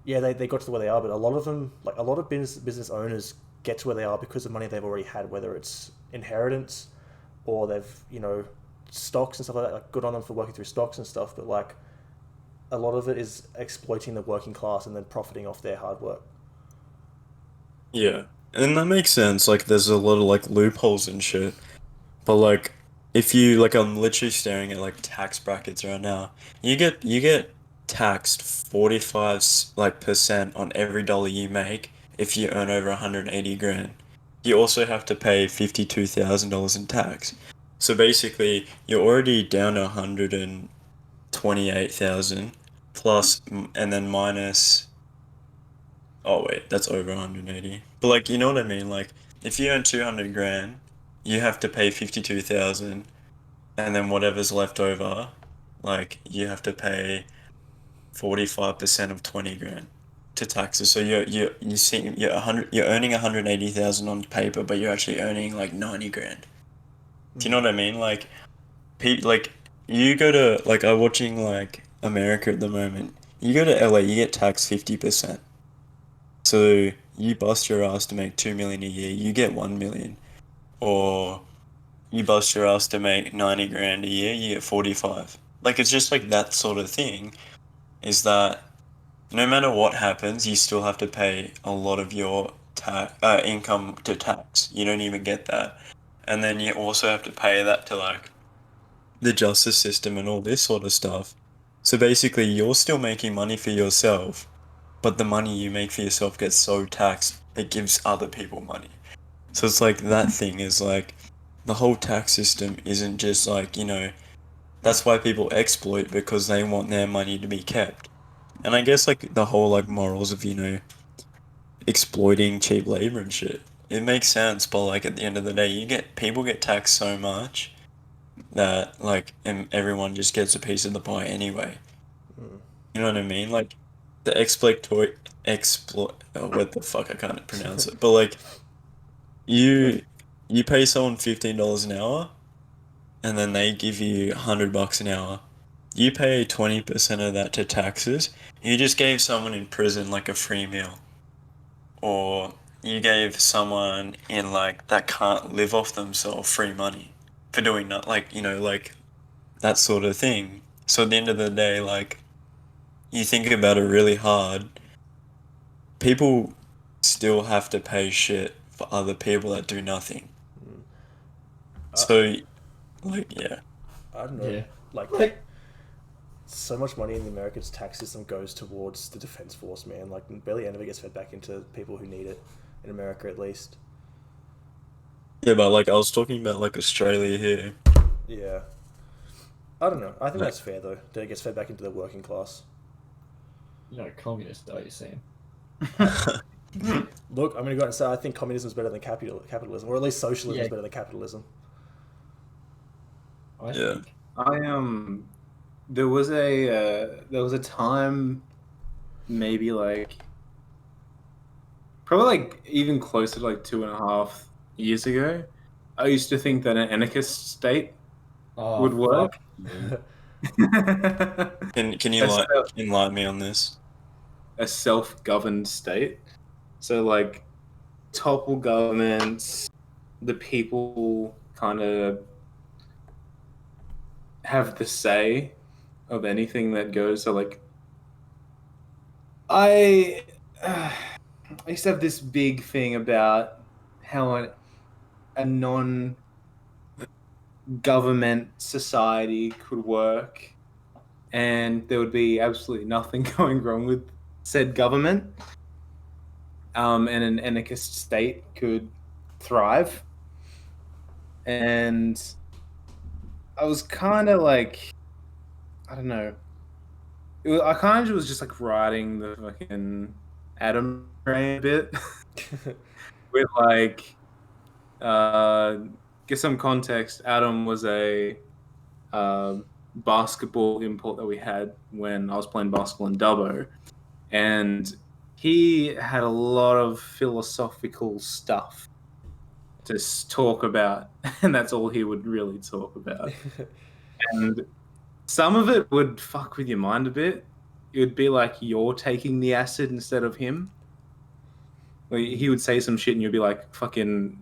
[SPEAKER 1] Yeah, they got to where they are, but a lot of them, a lot of business owners get to where they are because of money they've already had, whether it's inheritance, or they've, you know, stocks and stuff like that. Like, good on them for working through stocks and stuff, but like a lot of it is exploiting the working class and then profiting off their hard work.
[SPEAKER 3] Yeah. And that makes sense. Like, there's a lot of like loopholes and shit. But like, if you like, I'm literally staring at like tax brackets right now. You get taxed 45 like percent on every dollar you make if you earn over 180 grand. You also have to pay $52,000 in tax. So basically, you're already down to 128,000 plus, and then minus. Oh wait, that's over 180. But like, you know what I mean? Like, if you earn 200 grand, you have to pay 52,000, and then whatever's left over, like, you have to pay 45% of 20 grand to taxes. So you're earning 180,000 on paper, but you're actually earning like 90 grand. Do you know what I mean? Like, like, you go to like, I'm watching like America at the moment. You go to LA, you get taxed 50%. So you bust your ass to make 2 million a year, you get 1 million. Or you bust your ass to make 90 grand a year, you get 45. Like, it's just like that sort of thing, is that no matter what happens, you still have to pay a lot of your income to tax. You don't even get that. And then you also have to pay that to like the justice system and all this sort of stuff. So basically, you're still making money for yourself, but the money you make for yourself gets so taxed, it gives other people money. So it's like that thing is like, the whole tax system isn't just like, you know, that's why people exploit, because they want their money to be kept. And I guess like the whole like morals of, you know, exploiting cheap labor and shit, it makes sense, but like at the end of the day, people get taxed so much that like everyone just gets a piece of the pie anyway. You know what I mean? Like the what the fuck, I can't pronounce it. But like you pay someone $15 an hour, and then they give you $100 an hour. You pay 20% of that to taxes. You just gave someone in prison like a free meal, or you gave someone in like that can't live off themselves free money for doing that, like, you know, like that sort of thing. So at the end of the day, like, you think about it really hard, people still have to pay shit for other people that do nothing. So, like, yeah.
[SPEAKER 1] I don't know.
[SPEAKER 4] Yeah.
[SPEAKER 1] Like, so much money in the American tax system goes towards the defense force, man. Like, barely any of it gets fed back into people who need it, in America at least.
[SPEAKER 3] Yeah, but like, I was talking about like Australia here.
[SPEAKER 1] Yeah. I don't know. I think
[SPEAKER 3] Like-
[SPEAKER 1] that's fair, though, that it gets fed back into the working class.
[SPEAKER 4] You're not a communist, are you, Sam?
[SPEAKER 1] Look, I'm going to go out and say I think communism is better than capitalism, or at least socialism is
[SPEAKER 4] Yeah.
[SPEAKER 1] better than capitalism.
[SPEAKER 4] I
[SPEAKER 3] Yeah.
[SPEAKER 4] think.
[SPEAKER 2] There was a time, maybe like probably like even closer to like 2.5 years ago, I used to think that an anarchist state
[SPEAKER 4] Oh,
[SPEAKER 2] would work.
[SPEAKER 4] fuck you.
[SPEAKER 3] Can you
[SPEAKER 2] That's
[SPEAKER 3] like enlighten me on this?
[SPEAKER 2] a self-governed state. So like topple governments, the people kind of have the say of anything that goes. So like I used to have this big thing about how a non-government society could work, and there would be absolutely nothing going wrong with said government, and an anarchist state could thrive. And I was kind of like, I don't know. I kind of was just like riding the fucking Adam train a bit with like, get some context. Adam was a basketball import that we had when I was playing basketball in Dubbo, and he had a lot of philosophical stuff to talk about, and that's all he would really talk about. And some of it would fuck with your mind a bit. It would be like you're taking the acid instead of him. Like, he would say some shit and you'd be like, fucking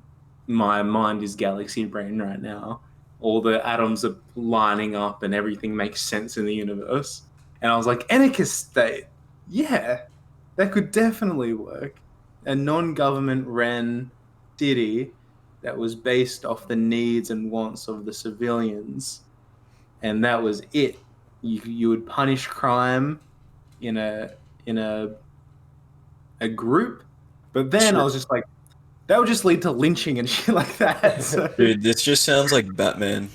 [SPEAKER 2] my mind is galaxy brain right now. All the atoms are lining up and everything makes sense in the universe. And I was like, anarchist state, yeah, that could definitely work. A non-government ran city that was based off the needs and wants of the civilians, and that was it. You would punish crime in a group, but then I was just like, that would just lead to lynching and shit like that. So
[SPEAKER 3] Dude, this just sounds like Batman.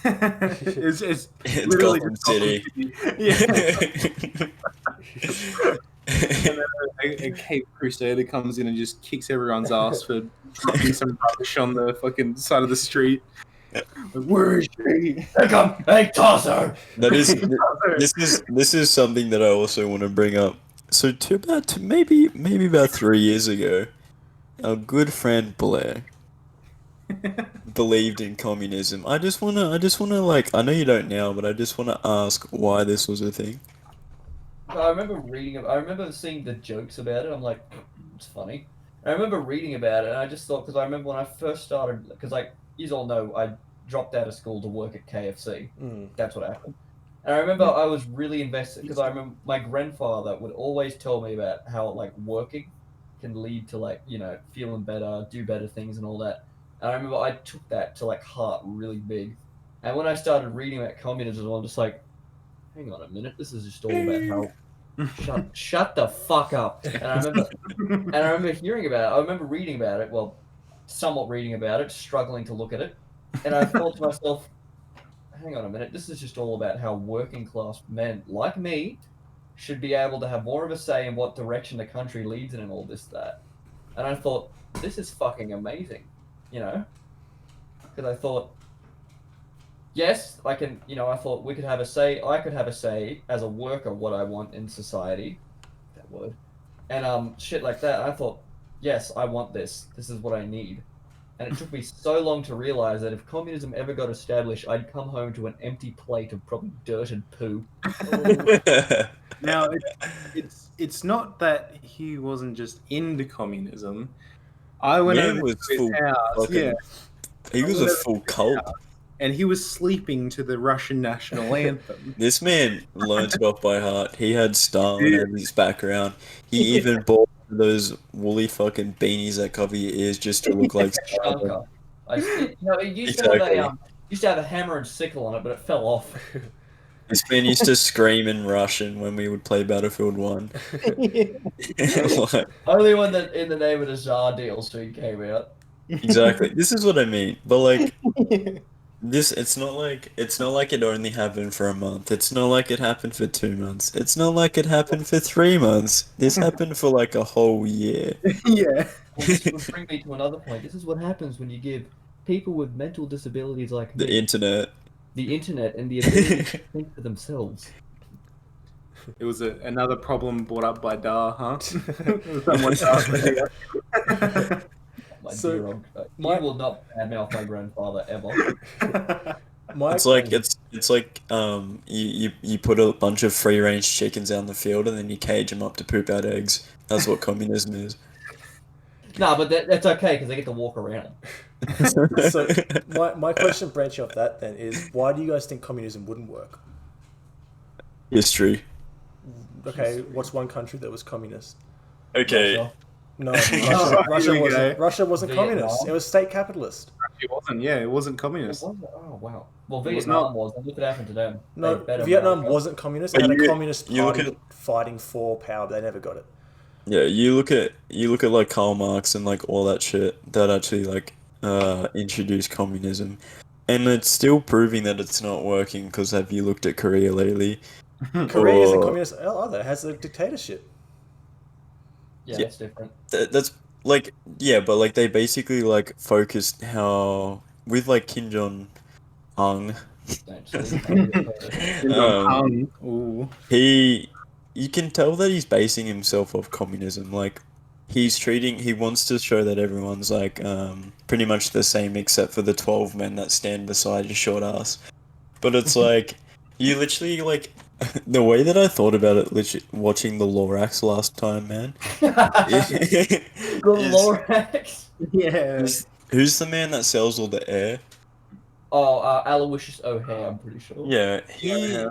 [SPEAKER 2] it's
[SPEAKER 3] It's
[SPEAKER 2] literally
[SPEAKER 3] Gotham
[SPEAKER 2] just Gotham
[SPEAKER 3] City.
[SPEAKER 2] City. Yeah. And then a Cape Crusader comes in and just kicks everyone's ass for dropping some rubbish on the fucking side of the street. Like, where is she?
[SPEAKER 4] Hey, tosser!
[SPEAKER 3] That is this is something that I also want to bring up. So maybe about 3 years ago, our good friend Blair believed in communism. I just wanna like, I know you don't now, but I just wanna ask why this was a thing.
[SPEAKER 4] I remember seeing the jokes about it. I'm like, it's funny. I remember reading about it, and I just thought, because I remember when I first started, because like you all know, I dropped out of school to work at KFC. That's what happened. And I remember I was really invested, because I remember my grandfather would always tell me about how like working can lead to like, you know, feeling better, do better things and all that. And I remember I took that to like heart really big. And when I started reading about communism, I'm just like, hang on a minute, this is just all about how shut the fuck up. And I remember hearing about it. I remember reading about it, well, somewhat reading about it, struggling to look at it. And I thought to myself, hang on a minute, this is just all about how working class men like me should be able to have more of a say in what direction the country leads in and all this, that. And I thought, this is fucking amazing, you know? Because I thought, yes, I can, you know, I thought we could have a say, I could have a say as a worker what I want in society, that word, and shit like that. And I thought, yes, I want this. This is what I need. And it took me so long to realize that if communism ever got established, I'd come home to an empty plate of probably dirt and poo.
[SPEAKER 2] Now, it's not that he wasn't just into communism. I went
[SPEAKER 3] Man
[SPEAKER 2] over
[SPEAKER 3] was
[SPEAKER 2] to his
[SPEAKER 3] full
[SPEAKER 2] house,
[SPEAKER 3] fucking- He was a full cult.
[SPEAKER 2] and he was sleeping to the Russian national anthem.
[SPEAKER 3] This man learnt it off by heart. He had Stalin as his background. He even bought those woolly fucking beanies that cover your ears just to look like Stalin.
[SPEAKER 4] You know, it used
[SPEAKER 3] Exactly.
[SPEAKER 4] to have a hammer and sickle on it, but it fell off.
[SPEAKER 3] This man used to scream in Russian when we would play Battlefield 1. Like,
[SPEAKER 4] Only when the In the Name of the Tsar DLC came out.
[SPEAKER 3] exactly. This is what I mean. But like it's not like it only happened for a month. It's not like it happened for 2 months. It's not like it happened for 3 months. This happened for like a whole year.
[SPEAKER 2] Yeah.
[SPEAKER 4] Well, this would bring me to another point. This is what happens when you give people with mental disabilities like
[SPEAKER 3] The
[SPEAKER 4] me
[SPEAKER 3] internet.
[SPEAKER 4] the internet and the ability to think for themselves.
[SPEAKER 2] It was another problem brought up by Dar, huh? Someone asked me.
[SPEAKER 4] My
[SPEAKER 1] So,
[SPEAKER 4] dear old, you will not badmouth my grandfather ever.
[SPEAKER 3] It's like you put a bunch of free range chickens out in the field and then you cage them up to poop out eggs. That's what communism is.
[SPEAKER 4] Nah, but that's okay because they get to walk around.
[SPEAKER 1] So my question branching off that then is, why do you guys think communism wouldn't work?
[SPEAKER 3] History.
[SPEAKER 1] Okay, what's one country that was communist?
[SPEAKER 3] Okay.
[SPEAKER 4] Russia.
[SPEAKER 1] No,
[SPEAKER 2] Here we go.
[SPEAKER 1] Russia wasn't
[SPEAKER 4] Vietnam.
[SPEAKER 1] communist. It was state capitalist.
[SPEAKER 2] It wasn't. Yeah, it wasn't
[SPEAKER 4] It
[SPEAKER 2] communist.
[SPEAKER 4] was, oh wow. Well,
[SPEAKER 2] It was
[SPEAKER 4] Vietnam
[SPEAKER 2] not.
[SPEAKER 4] was. And look what happened to them.
[SPEAKER 1] No,
[SPEAKER 4] They better
[SPEAKER 1] Vietnam
[SPEAKER 4] America.
[SPEAKER 1] wasn't communist.
[SPEAKER 3] But
[SPEAKER 1] They had a
[SPEAKER 3] you-
[SPEAKER 1] communist
[SPEAKER 3] you look
[SPEAKER 1] party
[SPEAKER 3] at-
[SPEAKER 1] fighting for power, but they never got it.
[SPEAKER 3] Yeah, you look at like Karl Marx and like all that shit that actually like introduced communism, and it's still proving that it's not working. Because have you looked at Korea lately?
[SPEAKER 1] Korea isn't
[SPEAKER 3] Or-
[SPEAKER 1] communist either. It has a dictatorship.
[SPEAKER 4] Yeah,
[SPEAKER 3] Yeah.
[SPEAKER 4] that's different.
[SPEAKER 3] That's like, yeah, but like they basically like focused how with like Kim Jong Un,
[SPEAKER 2] Ooh.
[SPEAKER 3] you can tell that he's basing himself off communism. Like he wants to show that everyone's like pretty much the same except for the 12 men that stand beside your short ass. But it's like you literally like the way that I thought about it, literally watching the Lorax last time, man.
[SPEAKER 4] Good
[SPEAKER 3] is-
[SPEAKER 4] Lorax.
[SPEAKER 2] Yeah.
[SPEAKER 3] Who's the man that sells all the air?
[SPEAKER 4] Oh, Aloysius O'Hare, I'm pretty sure.
[SPEAKER 3] Yeah,
[SPEAKER 2] Yeah.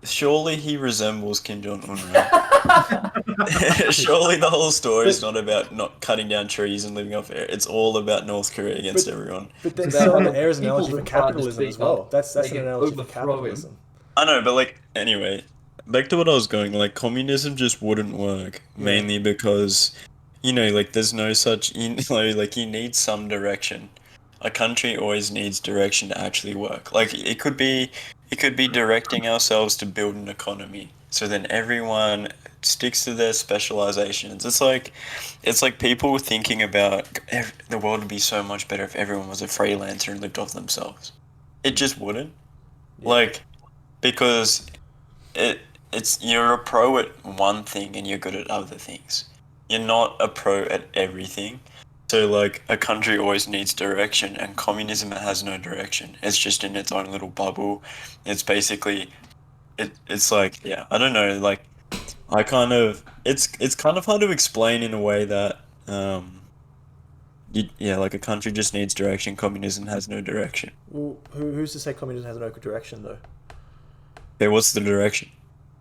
[SPEAKER 3] surely he resembles Kim Jong Un, right? Surely the whole story is not about not cutting down trees and living off air. It's all about North Korea against
[SPEAKER 1] But-
[SPEAKER 3] everyone.
[SPEAKER 1] But then
[SPEAKER 4] It's about
[SPEAKER 1] selling
[SPEAKER 4] how
[SPEAKER 1] the air is an
[SPEAKER 4] people
[SPEAKER 1] analogy for
[SPEAKER 4] that try to
[SPEAKER 1] capitalism as
[SPEAKER 4] speak
[SPEAKER 1] well.
[SPEAKER 4] up,
[SPEAKER 1] That's
[SPEAKER 4] they
[SPEAKER 1] an
[SPEAKER 4] get
[SPEAKER 1] analogy for
[SPEAKER 4] overthrown.
[SPEAKER 1] capitalism.
[SPEAKER 3] I know, but like anyway, back to what I was going. Like communism just wouldn't work,
[SPEAKER 1] Yeah.
[SPEAKER 3] mainly because like there's no such like you need some direction. A country always needs direction to actually work. Like it could be directing ourselves to build an economy. So then everyone sticks to their specializations. It's like people thinking about the world would be so much better if everyone was a freelancer and lived off themselves. It just wouldn't.
[SPEAKER 1] Yeah.
[SPEAKER 3] Like because it's you're a pro at one thing and you're good at other things. You're not a pro at everything. So like a country always needs direction, and communism has no direction. It's just in its own little bubble. It's basically it's like I don't know, like I kind of it's kind of hard to explain in a way that like a country just needs direction, communism has no direction.
[SPEAKER 1] Well, who's to say communism has no direction though?
[SPEAKER 3] Okay, what's the direction?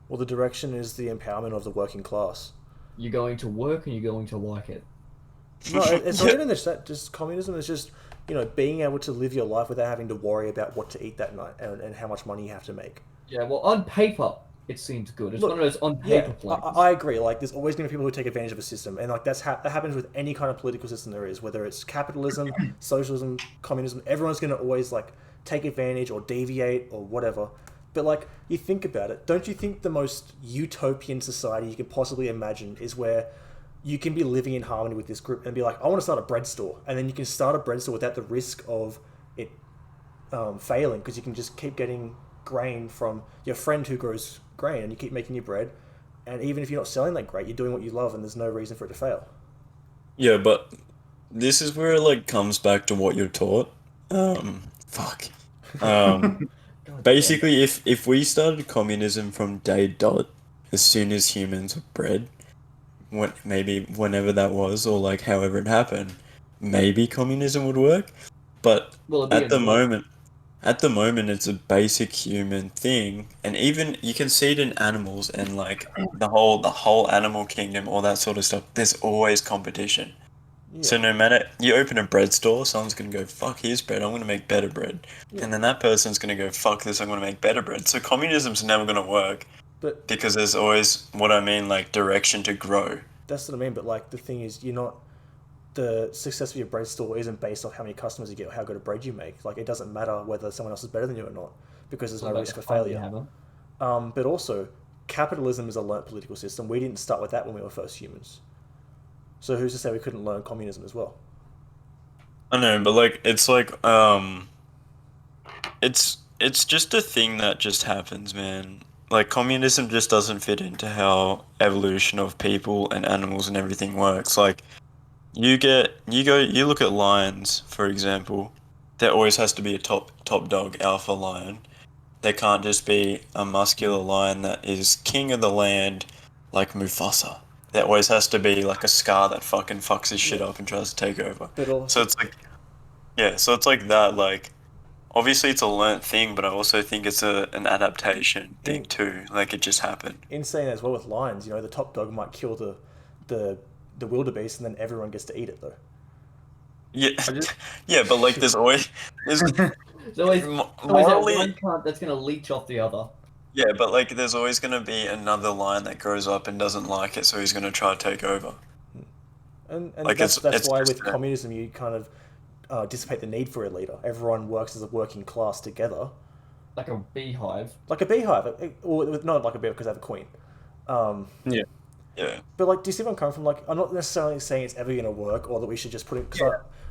[SPEAKER 1] Well, the direction is the empowerment of the working class.
[SPEAKER 4] You're going to work and you're going to like it.
[SPEAKER 1] No, it's not even that. Just communism is just being able to live your life without having to worry about what to eat that night and how much money you have to make.
[SPEAKER 4] Yeah, well, on paper, it seems good. It's
[SPEAKER 1] Look,
[SPEAKER 4] one of those on
[SPEAKER 1] Yeah,
[SPEAKER 4] paper plans.
[SPEAKER 1] I agree. Like, there's always going to be people who take advantage of a system, and like that happens with any kind of political system there is, whether it's capitalism, socialism, communism. Everyone's going to always like take advantage or deviate or whatever. But like, you think about it, don't you think the most utopian society you could possibly imagine is where you can be living in harmony with this group and be like, I want to start a bread store, and then you can start a bread store without the risk of it failing, because you can just keep getting grain from your friend who grows grain, and you keep making your bread, and even if you're not selling that great, you're doing what you love, and there's no reason for it to fail.
[SPEAKER 3] Yeah, but this is where it like comes back to what you're taught. Fuck. Basically, if we started communism from day dot, as soon as humans were bred, maybe whenever that was, or like however it happened, maybe communism would work. But
[SPEAKER 4] Well, it'd be
[SPEAKER 3] at the
[SPEAKER 4] annoying.
[SPEAKER 3] moment, it's a basic human thing, and even you can see it in animals and like the whole animal kingdom, all that sort of stuff. There's always competition.
[SPEAKER 1] Yeah.
[SPEAKER 3] So no matter you open a bread store, someone's gonna go, fuck his bread, I'm gonna make better bread.
[SPEAKER 1] Yeah.
[SPEAKER 3] And then that person's gonna go, fuck this, I'm gonna make better bread. So communism's never gonna work
[SPEAKER 1] But
[SPEAKER 3] because there's always like direction to grow.
[SPEAKER 1] that's what I mean. But like, the thing is, the success of your bread store isn't based off how many customers you get or how good a bread you make. Like, it doesn't matter whether someone else is better than you or not, because there's no risk for failure. But also, capitalism is a learnt political system. We didn't start with that when we were first humans. So who's to say we couldn't learn communism as well?
[SPEAKER 3] I know, but like it's just a thing that just happens, man. Like communism just doesn't fit into how evolution of people and animals and everything works. Like you look at lions, for example. There always has to be a top dog alpha lion. There can't just be a muscular lion that is king of the land like Mufasa. There always has to be like a Scar that fucking fucks his shit up and tries to take over.
[SPEAKER 1] But also,
[SPEAKER 3] So it's like, so it's like that. Like, obviously it's a learnt thing, but I also think it's an adaptation thing too. Like it just happened.
[SPEAKER 1] insane as well with lions. The top dog might kill the wildebeest, and then everyone gets to eat it though.
[SPEAKER 3] Yeah, yeah, but like there's always
[SPEAKER 4] There's always that
[SPEAKER 3] morally,
[SPEAKER 4] one cunt that's gonna leech off the other.
[SPEAKER 3] yeah, but like there's always gonna be another lion that grows up and doesn't like it, so he's gonna try to take over.
[SPEAKER 1] And
[SPEAKER 3] Like,
[SPEAKER 1] that's
[SPEAKER 3] it's
[SPEAKER 1] why
[SPEAKER 3] just
[SPEAKER 1] with
[SPEAKER 3] that.
[SPEAKER 1] communism you kind of dissipate the need for a leader. Everyone works as a working class together,
[SPEAKER 4] Like a beehive.
[SPEAKER 1] like a beehive, or not like a beehive because they have a queen.
[SPEAKER 3] Yeah,
[SPEAKER 1] But like, do you see where I'm coming from? Like, I'm not necessarily saying it's ever going to work, or that we should just put it.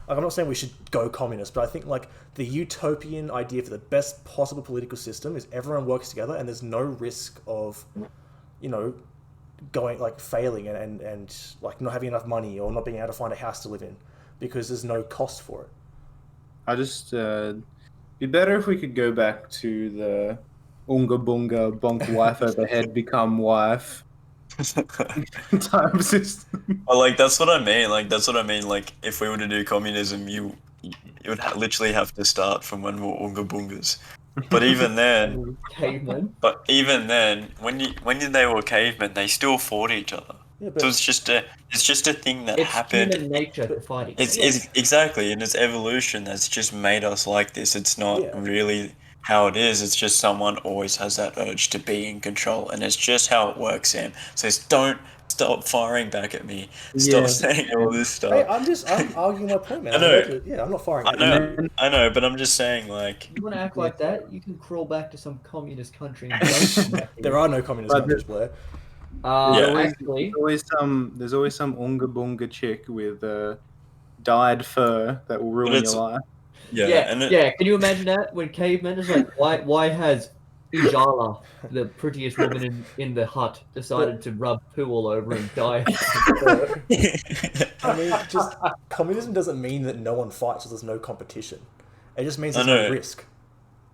[SPEAKER 1] I'm not saying we should go communist, but I think like the utopian idea for the best possible political system is everyone works together, and there's no risk of, going like failing and like not having enough money or not being able to find a house to live in, because there's no cost for it.
[SPEAKER 2] I just be better if we could go back to the unga bunga bonk wife overhead become wife time system.
[SPEAKER 3] but like that's what I mean. Like that's what I mean. Like if we were to do communism, you would literally have to start from when we were Oonga Boongas. But even then,
[SPEAKER 4] Cavemen.
[SPEAKER 3] when they were cavemen, they still fought each other.
[SPEAKER 1] Yeah,
[SPEAKER 3] So
[SPEAKER 1] but
[SPEAKER 3] it's just a thing that
[SPEAKER 4] It's
[SPEAKER 3] happened.
[SPEAKER 4] human nature to fight each other.
[SPEAKER 3] It's exactly, and it's evolution that's just made us like this. It's not
[SPEAKER 1] Yeah.
[SPEAKER 3] really how it is. It's just someone always has that urge to be in control, and it's just how it works, Sam. So don't stop firing back at me. Stop
[SPEAKER 2] Yeah.
[SPEAKER 3] saying all this stuff.
[SPEAKER 1] hey, I'm arguing my point, man.
[SPEAKER 3] I know.
[SPEAKER 1] I'm not firing.
[SPEAKER 3] I
[SPEAKER 1] at
[SPEAKER 3] know,
[SPEAKER 1] you.
[SPEAKER 3] I know, but I'm just saying, like,
[SPEAKER 4] You want to act like that? You can crawl back to some communist country and don't.
[SPEAKER 1] There are no communist
[SPEAKER 2] But
[SPEAKER 1] countries, Blair.
[SPEAKER 3] Yeah.
[SPEAKER 4] Actually,
[SPEAKER 2] There's always some Oonga Boonga chick with dyed fur that will ruin
[SPEAKER 3] it's-
[SPEAKER 2] your life.
[SPEAKER 3] yeah,
[SPEAKER 4] Can you imagine that when cavemen is like, why has Ijala, the prettiest woman in the hut, decided to rub poo all over and die?
[SPEAKER 1] I mean, just communism doesn't mean that no one fights or there's no competition. It just means
[SPEAKER 3] I
[SPEAKER 1] there's no
[SPEAKER 3] know.
[SPEAKER 1] risk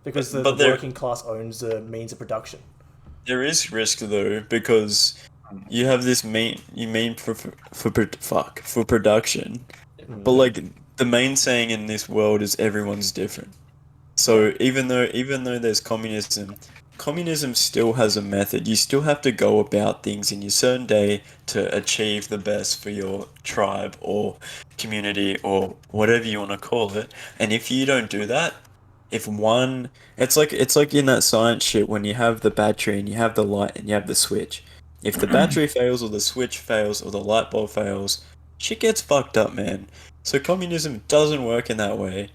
[SPEAKER 1] because the
[SPEAKER 3] But there-
[SPEAKER 1] working class owns the means of production.
[SPEAKER 3] There is risk though, because you have this for production, but like the main saying in this world is everyone's different. So even though there's communism still has a method. You still have to go about things in your certain day to achieve the best for your tribe or community or whatever you want to call it. And if you don't do that, it's like in that science shit when you have the battery and you have the light and you have the switch. If the battery fails or the switch fails or the light bulb fails, shit gets fucked up, man. So communism doesn't work in that way.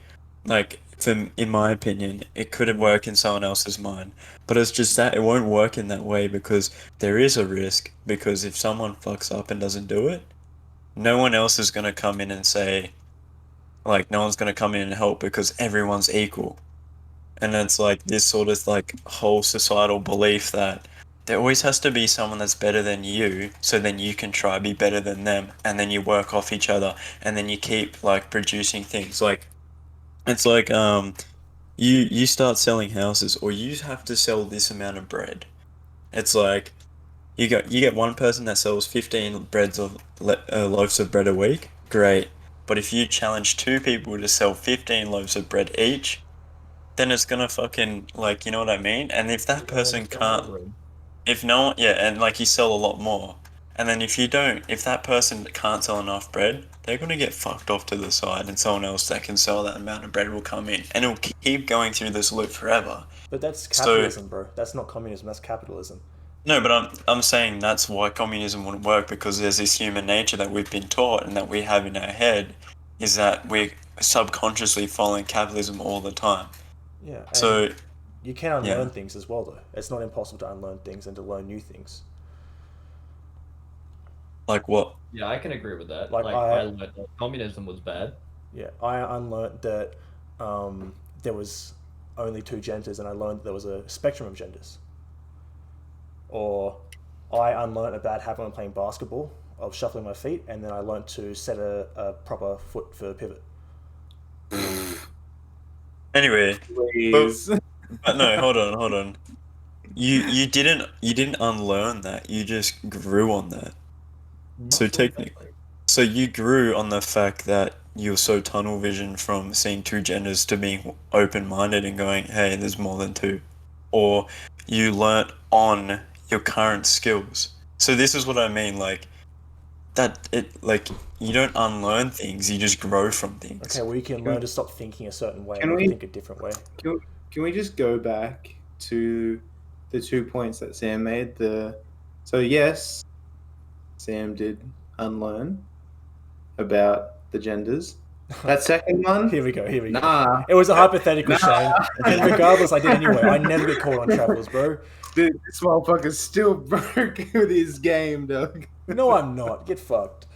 [SPEAKER 3] Like, in my opinion, it could work in someone else's mind. But it's just that it won't work in that way because there is a risk. Because if someone fucks up and doesn't do it, no one else is going to come in and say, like, no one's going to come in and help because everyone's equal. And it's like this sort of like whole societal belief that there always has to be someone that's better than you, so then you can try be better than them, and then you work off each other, and then you keep like producing things. Like it's like you start selling houses, or you have to sell this amount of bread. It's like you get one person that sells 15 loaves of bread a week, great. But if you challenge two people to sell 15 loaves of bread each, then it's gonna fucking, like, you know what I mean? And if that person can't, if no one, yeah, and like you sell a lot more, and then if that person can't sell enough bread, they're gonna get fucked off to the side, and someone else that can sell that amount of bread will come in, and it'll keep going through this loop forever.
[SPEAKER 1] But that's capitalism, bro. That's not communism. That's capitalism.
[SPEAKER 3] No, but I'm saying that's why communism wouldn't work, because there's this human nature that we've been taught and that we have in our head, is that we're subconsciously following capitalism all the time.
[SPEAKER 1] Yeah. And
[SPEAKER 3] So
[SPEAKER 1] you can unlearn
[SPEAKER 3] yeah.
[SPEAKER 1] things as well, though. It's not impossible to unlearn things and to learn new things.
[SPEAKER 3] Like what?
[SPEAKER 4] Yeah, I can agree with that.
[SPEAKER 1] Like,
[SPEAKER 4] I learned that communism was bad.
[SPEAKER 1] Yeah, I unlearned that there was only two genders, and I learned there was a spectrum of genders. Or I unlearned about habit when playing basketball of shuffling my feet, and then I learned to set a proper foot for pivot.
[SPEAKER 3] Anyway,
[SPEAKER 2] Please.
[SPEAKER 3] but no, hold on. You didn't unlearn that. You just grew on that. So technically, so you grew on the fact that you're so tunnel vision from seeing two genders to being open-minded and going, hey, there's more than two. Or you learnt on your current skills. So this is what I mean, like, you don't unlearn things, you just grow from things.
[SPEAKER 1] Okay, well, you can learn to stop thinking a certain way
[SPEAKER 2] Can
[SPEAKER 1] and
[SPEAKER 2] we-
[SPEAKER 1] think a different way.
[SPEAKER 2] Can we just go back to the 2 points that Sam made? So yes, Sam did unlearn about the genders. That second one,
[SPEAKER 1] Here we go.
[SPEAKER 2] nah.
[SPEAKER 1] It was a hypothetical,
[SPEAKER 2] Nah.
[SPEAKER 1] Shane. And regardless, I did anyway. I never get caught on travels, bro.
[SPEAKER 2] Dude, this motherfucker's still broke with his game, dog.
[SPEAKER 1] No, I'm not. Get fucked.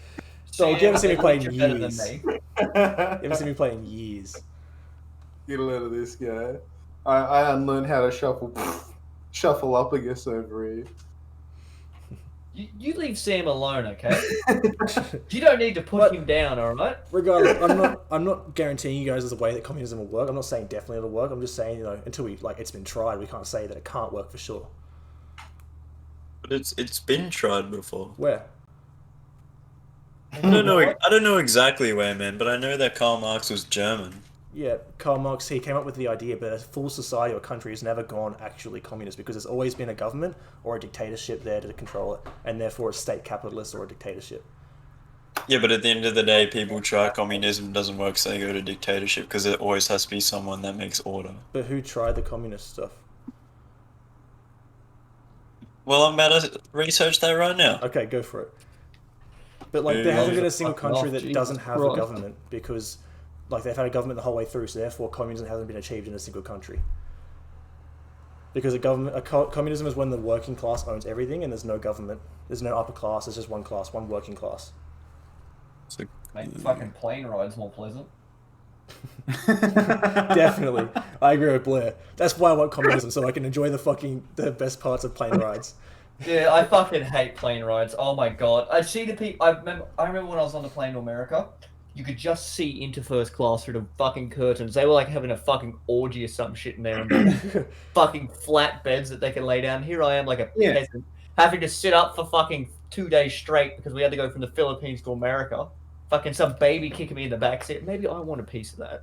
[SPEAKER 1] Dog, you haven't seen me play in
[SPEAKER 4] You're better than
[SPEAKER 1] years.
[SPEAKER 4] me.
[SPEAKER 1] You haven't seen me play in years.
[SPEAKER 2] Get a load of this guy. I unlearned how to shuffle up, I guess, over here.
[SPEAKER 4] You leave Sam alone, okay? You don't need to put him down, all right?
[SPEAKER 1] Regardless, I'm not guaranteeing you guys there's a way that communism will work. I'm not saying definitely it'll work. I'm just saying, until it's been tried, we can't say that it can't work for sure.
[SPEAKER 3] But it's been tried before.
[SPEAKER 1] Where?
[SPEAKER 3] I don't know. I don't know exactly where, man, but I know that Karl Marx was German.
[SPEAKER 1] Yeah, Karl Marx, he came up with the idea, but a full society or country has never gone actually communist because there's always been a government or a dictatorship there to control it, and therefore a state capitalist or a dictatorship.
[SPEAKER 3] Yeah, but at the end of the day, people try communism doesn't work, so they go to dictatorship because it always has to be someone that makes order.
[SPEAKER 1] But who tried the communist stuff?
[SPEAKER 3] Well, I'm about to research that right now.
[SPEAKER 1] Okay, go for it. But like,
[SPEAKER 3] Dude,
[SPEAKER 1] there hasn't been a
[SPEAKER 4] fucking
[SPEAKER 1] single country
[SPEAKER 4] off,
[SPEAKER 1] that
[SPEAKER 4] Jesus
[SPEAKER 1] doesn't have a
[SPEAKER 4] Christ.
[SPEAKER 1] government because, like, they've had a government the whole way through. So therefore, communism hasn't been achieved in a single country. Because communism is when the working class owns everything, and there's no government. There's no upper class. There's just one class, one working class.
[SPEAKER 3] So,
[SPEAKER 4] Make fucking plane rides more pleasant.
[SPEAKER 1] Definitely, I agree with Blair. That's why I want communism, so I can enjoy the best parts of plane rides.
[SPEAKER 4] Yeah, I fucking hate plane rides. Oh my god. I see the people. I remember when I was on the plane to America, you could just see into first class through the fucking curtains. They were like having a fucking orgy or some shit in there, and they're fucking flat beds that they can lay down. Here I am, like a
[SPEAKER 2] Yeah.
[SPEAKER 4] peasant, having to sit up for fucking 2 days straight because we had to go from the Philippines to America. Fucking some baby kicking me in the backseat. Maybe I want a piece of that.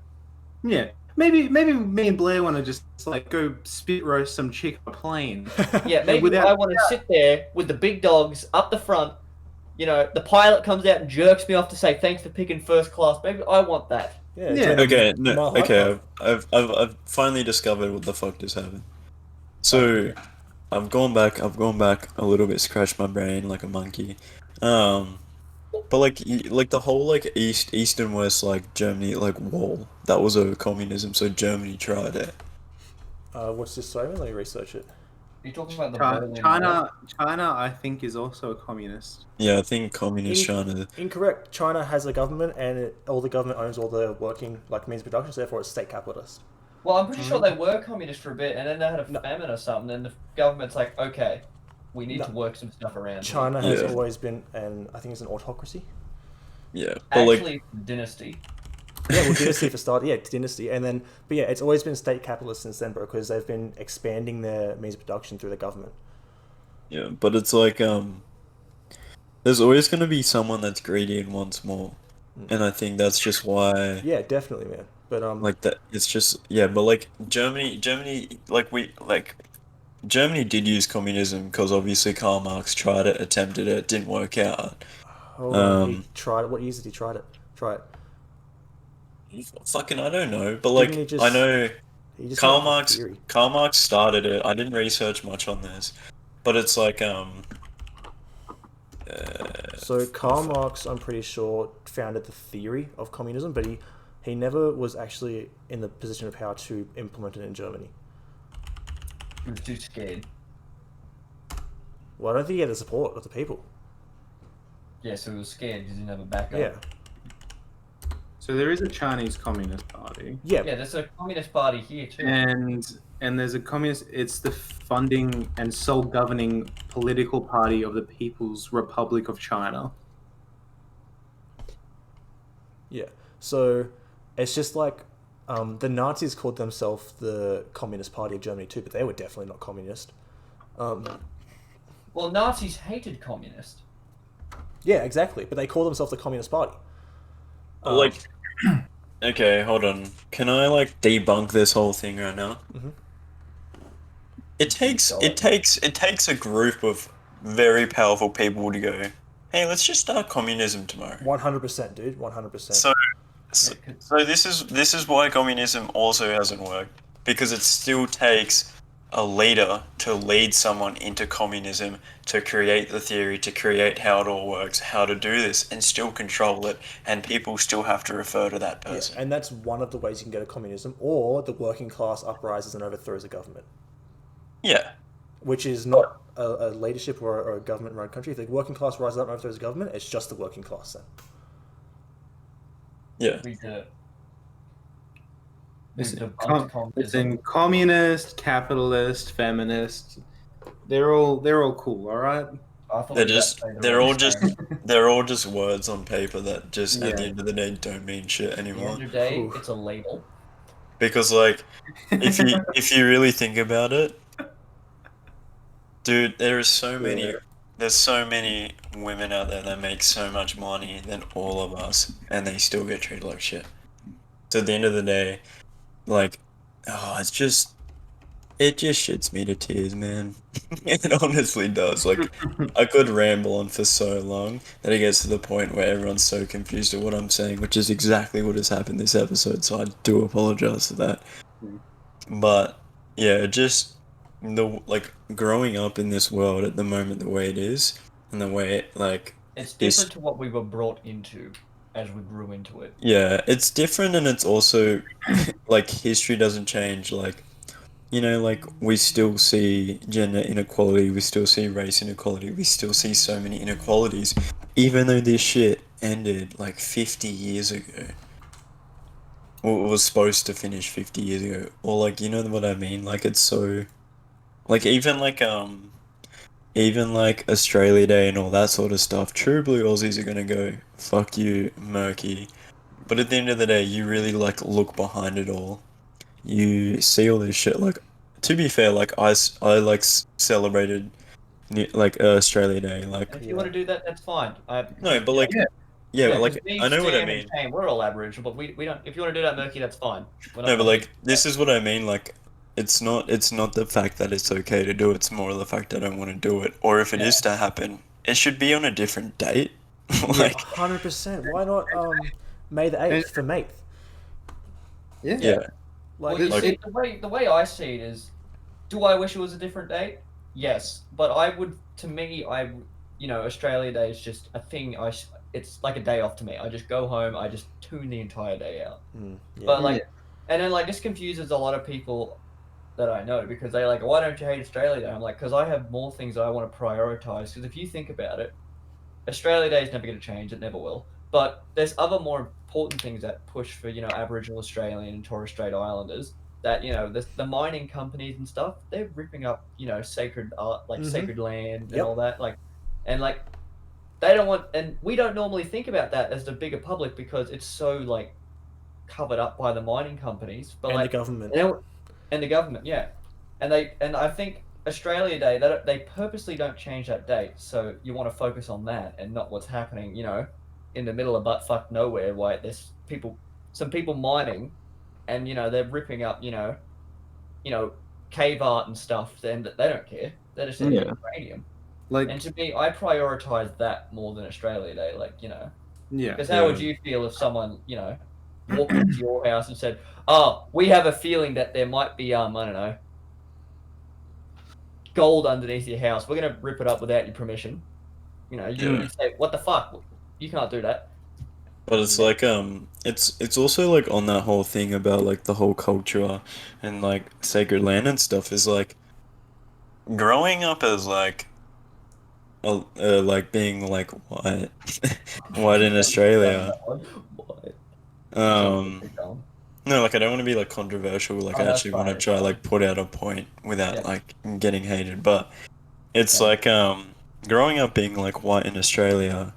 [SPEAKER 2] Yeah. Maybe me and Blair want to just like go spit roast some chick on a plane.
[SPEAKER 4] Yeah, maybe
[SPEAKER 2] without-
[SPEAKER 4] I want to sit there with the big dogs up the front. You know, the pilot comes out and jerks me off to say thanks for picking first class. Maybe I want that.
[SPEAKER 1] Yeah.
[SPEAKER 2] Yeah.
[SPEAKER 1] join the
[SPEAKER 3] okay,
[SPEAKER 1] Mile High
[SPEAKER 3] okay.
[SPEAKER 1] Club.
[SPEAKER 3] I've finally discovered what the fuck just happened. So, I've gone back a little bit, scratched my brain like a monkey. But like the whole like east and west like Germany like wall, that was a communism, so Germany tried it.
[SPEAKER 1] What's this? Sorry, let me research it.
[SPEAKER 4] You're talking about the
[SPEAKER 2] China,
[SPEAKER 4] Berlin
[SPEAKER 2] China, China, I think, is also a communist.
[SPEAKER 3] Yeah, I think communist
[SPEAKER 1] In-
[SPEAKER 3] China.
[SPEAKER 1] Incorrect. China has a government, and all the government owns all the working like means of production. So therefore, it's state capitalist.
[SPEAKER 4] Well, I'm pretty sure they were communist for a bit, and then they had a famine or something, and the government's like, okay, we need to work some stuff around.
[SPEAKER 1] China has
[SPEAKER 3] Yeah.
[SPEAKER 1] always been, and I think it's an autocracy.
[SPEAKER 3] Yeah, but like
[SPEAKER 4] Actually, dynasty.
[SPEAKER 1] Yeah, well, dynasty for start. Yeah, dynasty, and then, but yeah, it's always been state capitalist since then, bro, because they've been expanding their means of production through the government.
[SPEAKER 3] yeah, but it's like there's always gonna be someone that's greedy and wants more, and I think that's just why.
[SPEAKER 1] Yeah, definitely, man. But
[SPEAKER 3] Like that, it's just yeah, but like Germany, Germany did use communism because obviously Karl Marx tried it, attempted it, didn't work out.
[SPEAKER 1] hold on, he tried it. What years did he try it? Try it.
[SPEAKER 3] Fucking, I don't know, but like
[SPEAKER 1] Didn't he just-
[SPEAKER 3] I know
[SPEAKER 1] He just
[SPEAKER 3] Karl
[SPEAKER 1] went for
[SPEAKER 3] Marx.
[SPEAKER 1] theory.
[SPEAKER 3] Karl Marx started it. I didn't research much on this, but it's like
[SPEAKER 1] So Karl Marx, I'm pretty sure, founded the theory of communism, but he never was actually in the position of power to implement it in Germany.
[SPEAKER 4] He was too scared.
[SPEAKER 1] Well, I don't think he had the support of the people.
[SPEAKER 4] Yeah, so he was scared because he didn't have a backup.
[SPEAKER 1] Yeah,
[SPEAKER 2] So there is a Chinese Communist Party,
[SPEAKER 1] yeah,
[SPEAKER 4] Yeah, there's a communist party here too.
[SPEAKER 2] and there's a communist. It's the funding and sole governing political party of the People's Republic of China.
[SPEAKER 1] yeah. So it's just like the Nazis called themselves the Communist Party of Germany too, but they were definitely not communist.
[SPEAKER 4] Well, Nazis hated communists.
[SPEAKER 1] Yeah, exactly. But they call themselves the Communist Party.
[SPEAKER 3] like okay, hold on. Can I like debunk this whole thing right now?
[SPEAKER 1] Mhm.
[SPEAKER 3] It takes a group of very powerful people to go, hey, let's just start communism tomorrow.
[SPEAKER 1] 100%, dude. 100%.
[SPEAKER 3] So this is why communism also hasn't worked, because it still takes a leader to lead someone into communism, to create the theory, to create how it all works, how to do this, and still control it, and people still have to refer to that
[SPEAKER 1] Yeah,
[SPEAKER 3] person.
[SPEAKER 1] and that's one of the ways you can go to communism, or the working class uprises and overthrows a government,
[SPEAKER 3] Yeah.
[SPEAKER 1] which is not a leadership or a government-run country. If the working class rises up and overthrows a government, it's just the working class then.
[SPEAKER 3] Yeah.
[SPEAKER 4] We did it.
[SPEAKER 2] It's,
[SPEAKER 4] We debunked
[SPEAKER 2] it's
[SPEAKER 4] communism.
[SPEAKER 2] in communist, capitalist, feminist. They're all cool. All right.
[SPEAKER 4] I thought
[SPEAKER 3] They're
[SPEAKER 4] we
[SPEAKER 3] just
[SPEAKER 4] got to say the
[SPEAKER 3] they're
[SPEAKER 4] wrong
[SPEAKER 3] all just
[SPEAKER 4] thing.
[SPEAKER 3] they're all just words on paper that just at the
[SPEAKER 2] Yeah.
[SPEAKER 3] end of the day don't mean shit
[SPEAKER 4] At the
[SPEAKER 3] anymore.
[SPEAKER 4] end of the day,
[SPEAKER 1] Ooh.
[SPEAKER 4] it's a label.
[SPEAKER 3] Because like if you really think about it, dude, there are so many there's so many women out there that make so much money than all of us, and they still get treated like shit. So at the end of the day, like, it just shits me to tears, man. It honestly does. Like, I could ramble on for so long that it gets to the point where everyone's so confused at what I'm saying, which is exactly what has happened this episode, so I do apologize for that. But, yeah, just, growing up in this world at the moment the way it is, and the way,
[SPEAKER 4] It's different to what we were brought into as we grew into it.
[SPEAKER 3] yeah, it's different, and it's also, like, history doesn't change, like, we still see gender inequality, we still see race inequality, we still see so many inequalities, even though this shit ended like 50 years ago. Or it was supposed to finish 50 years ago. Or like, you know what I mean? Like, it's so, like, even like Australia Day and all that sort of stuff, true blue Aussies are gonna go, fuck you, murky. But at the end of the day, you really like look behind it all. You see all this shit. Like, to be fair, like celebrated Australia Day. Like,
[SPEAKER 4] And if you want to do that, that's fine.
[SPEAKER 3] no, but like, yeah, but
[SPEAKER 4] because
[SPEAKER 3] like,
[SPEAKER 4] me,
[SPEAKER 3] I know what I
[SPEAKER 4] Sam, and
[SPEAKER 3] mean.
[SPEAKER 4] Shane, we're all Aboriginal, but we don't. If you want to do that, Murky, that's fine. We're not
[SPEAKER 3] No, but
[SPEAKER 4] gonna
[SPEAKER 3] like, this is what I mean. Like, it's not the fact that it's okay to do it. It's more the fact that I don't want to do it. Or if it is to happen, it should be on a different date. Like,
[SPEAKER 1] 100%. Why not May the 8th for mate?
[SPEAKER 3] yeah.
[SPEAKER 4] Well,
[SPEAKER 1] Like,
[SPEAKER 4] you
[SPEAKER 3] like-
[SPEAKER 4] see, the way I see it is, do I wish it was a different date? Yes, but I would. To me, Australia Day is just a thing. It's like a day off to me. I just go home. I just tune the entire day out.
[SPEAKER 1] yeah.
[SPEAKER 4] But like, and then like this confuses a lot of people that I know because they're like, why don't you hate Australia Day? I'm like, because I have more things I want to prioritize. Because if you think about it, Australia Day is never going to change. It never will. But there's other more important things that push for Aboriginal Australian and Torres Strait Islanders. That the mining companies and stuff, they're ripping up sacred art, like sacred land and all that, and they don't want, and we don't normally think about that as the bigger public because it's so like covered up by the mining companies, but
[SPEAKER 1] and
[SPEAKER 4] like
[SPEAKER 1] the government.
[SPEAKER 4] and the government, yeah, and I think Australia Day, they purposely don't change that date, so you want to focus on that and not what's happening, in the middle of buttfuck nowhere, where there's some people mining, and they're ripping up, cave art and stuff, and they don't care. They're just in uranium.
[SPEAKER 2] Like,
[SPEAKER 4] And to me, I prioritize that more than Australia Day.
[SPEAKER 2] yeah.
[SPEAKER 4] Because how would you feel if someone, walked into your house and said, "Oh, we have a feeling that there might be, I don't know, gold underneath your house. We're gonna rip it up without your permission." You'd say, "What the fuck? You can't do that."
[SPEAKER 3] But it's like it's also like on that whole thing about like the whole culture and like sacred land and stuff is like growing up as like being like white white in Australia. No, like I don't want to be like controversial. Like I
[SPEAKER 4] that's
[SPEAKER 3] actually want to
[SPEAKER 4] fine,
[SPEAKER 3] try
[SPEAKER 4] it's
[SPEAKER 3] like put out a point without
[SPEAKER 4] Yeah.
[SPEAKER 3] like getting hated. But it's
[SPEAKER 4] Yeah.
[SPEAKER 3] like growing up being like white in Australia,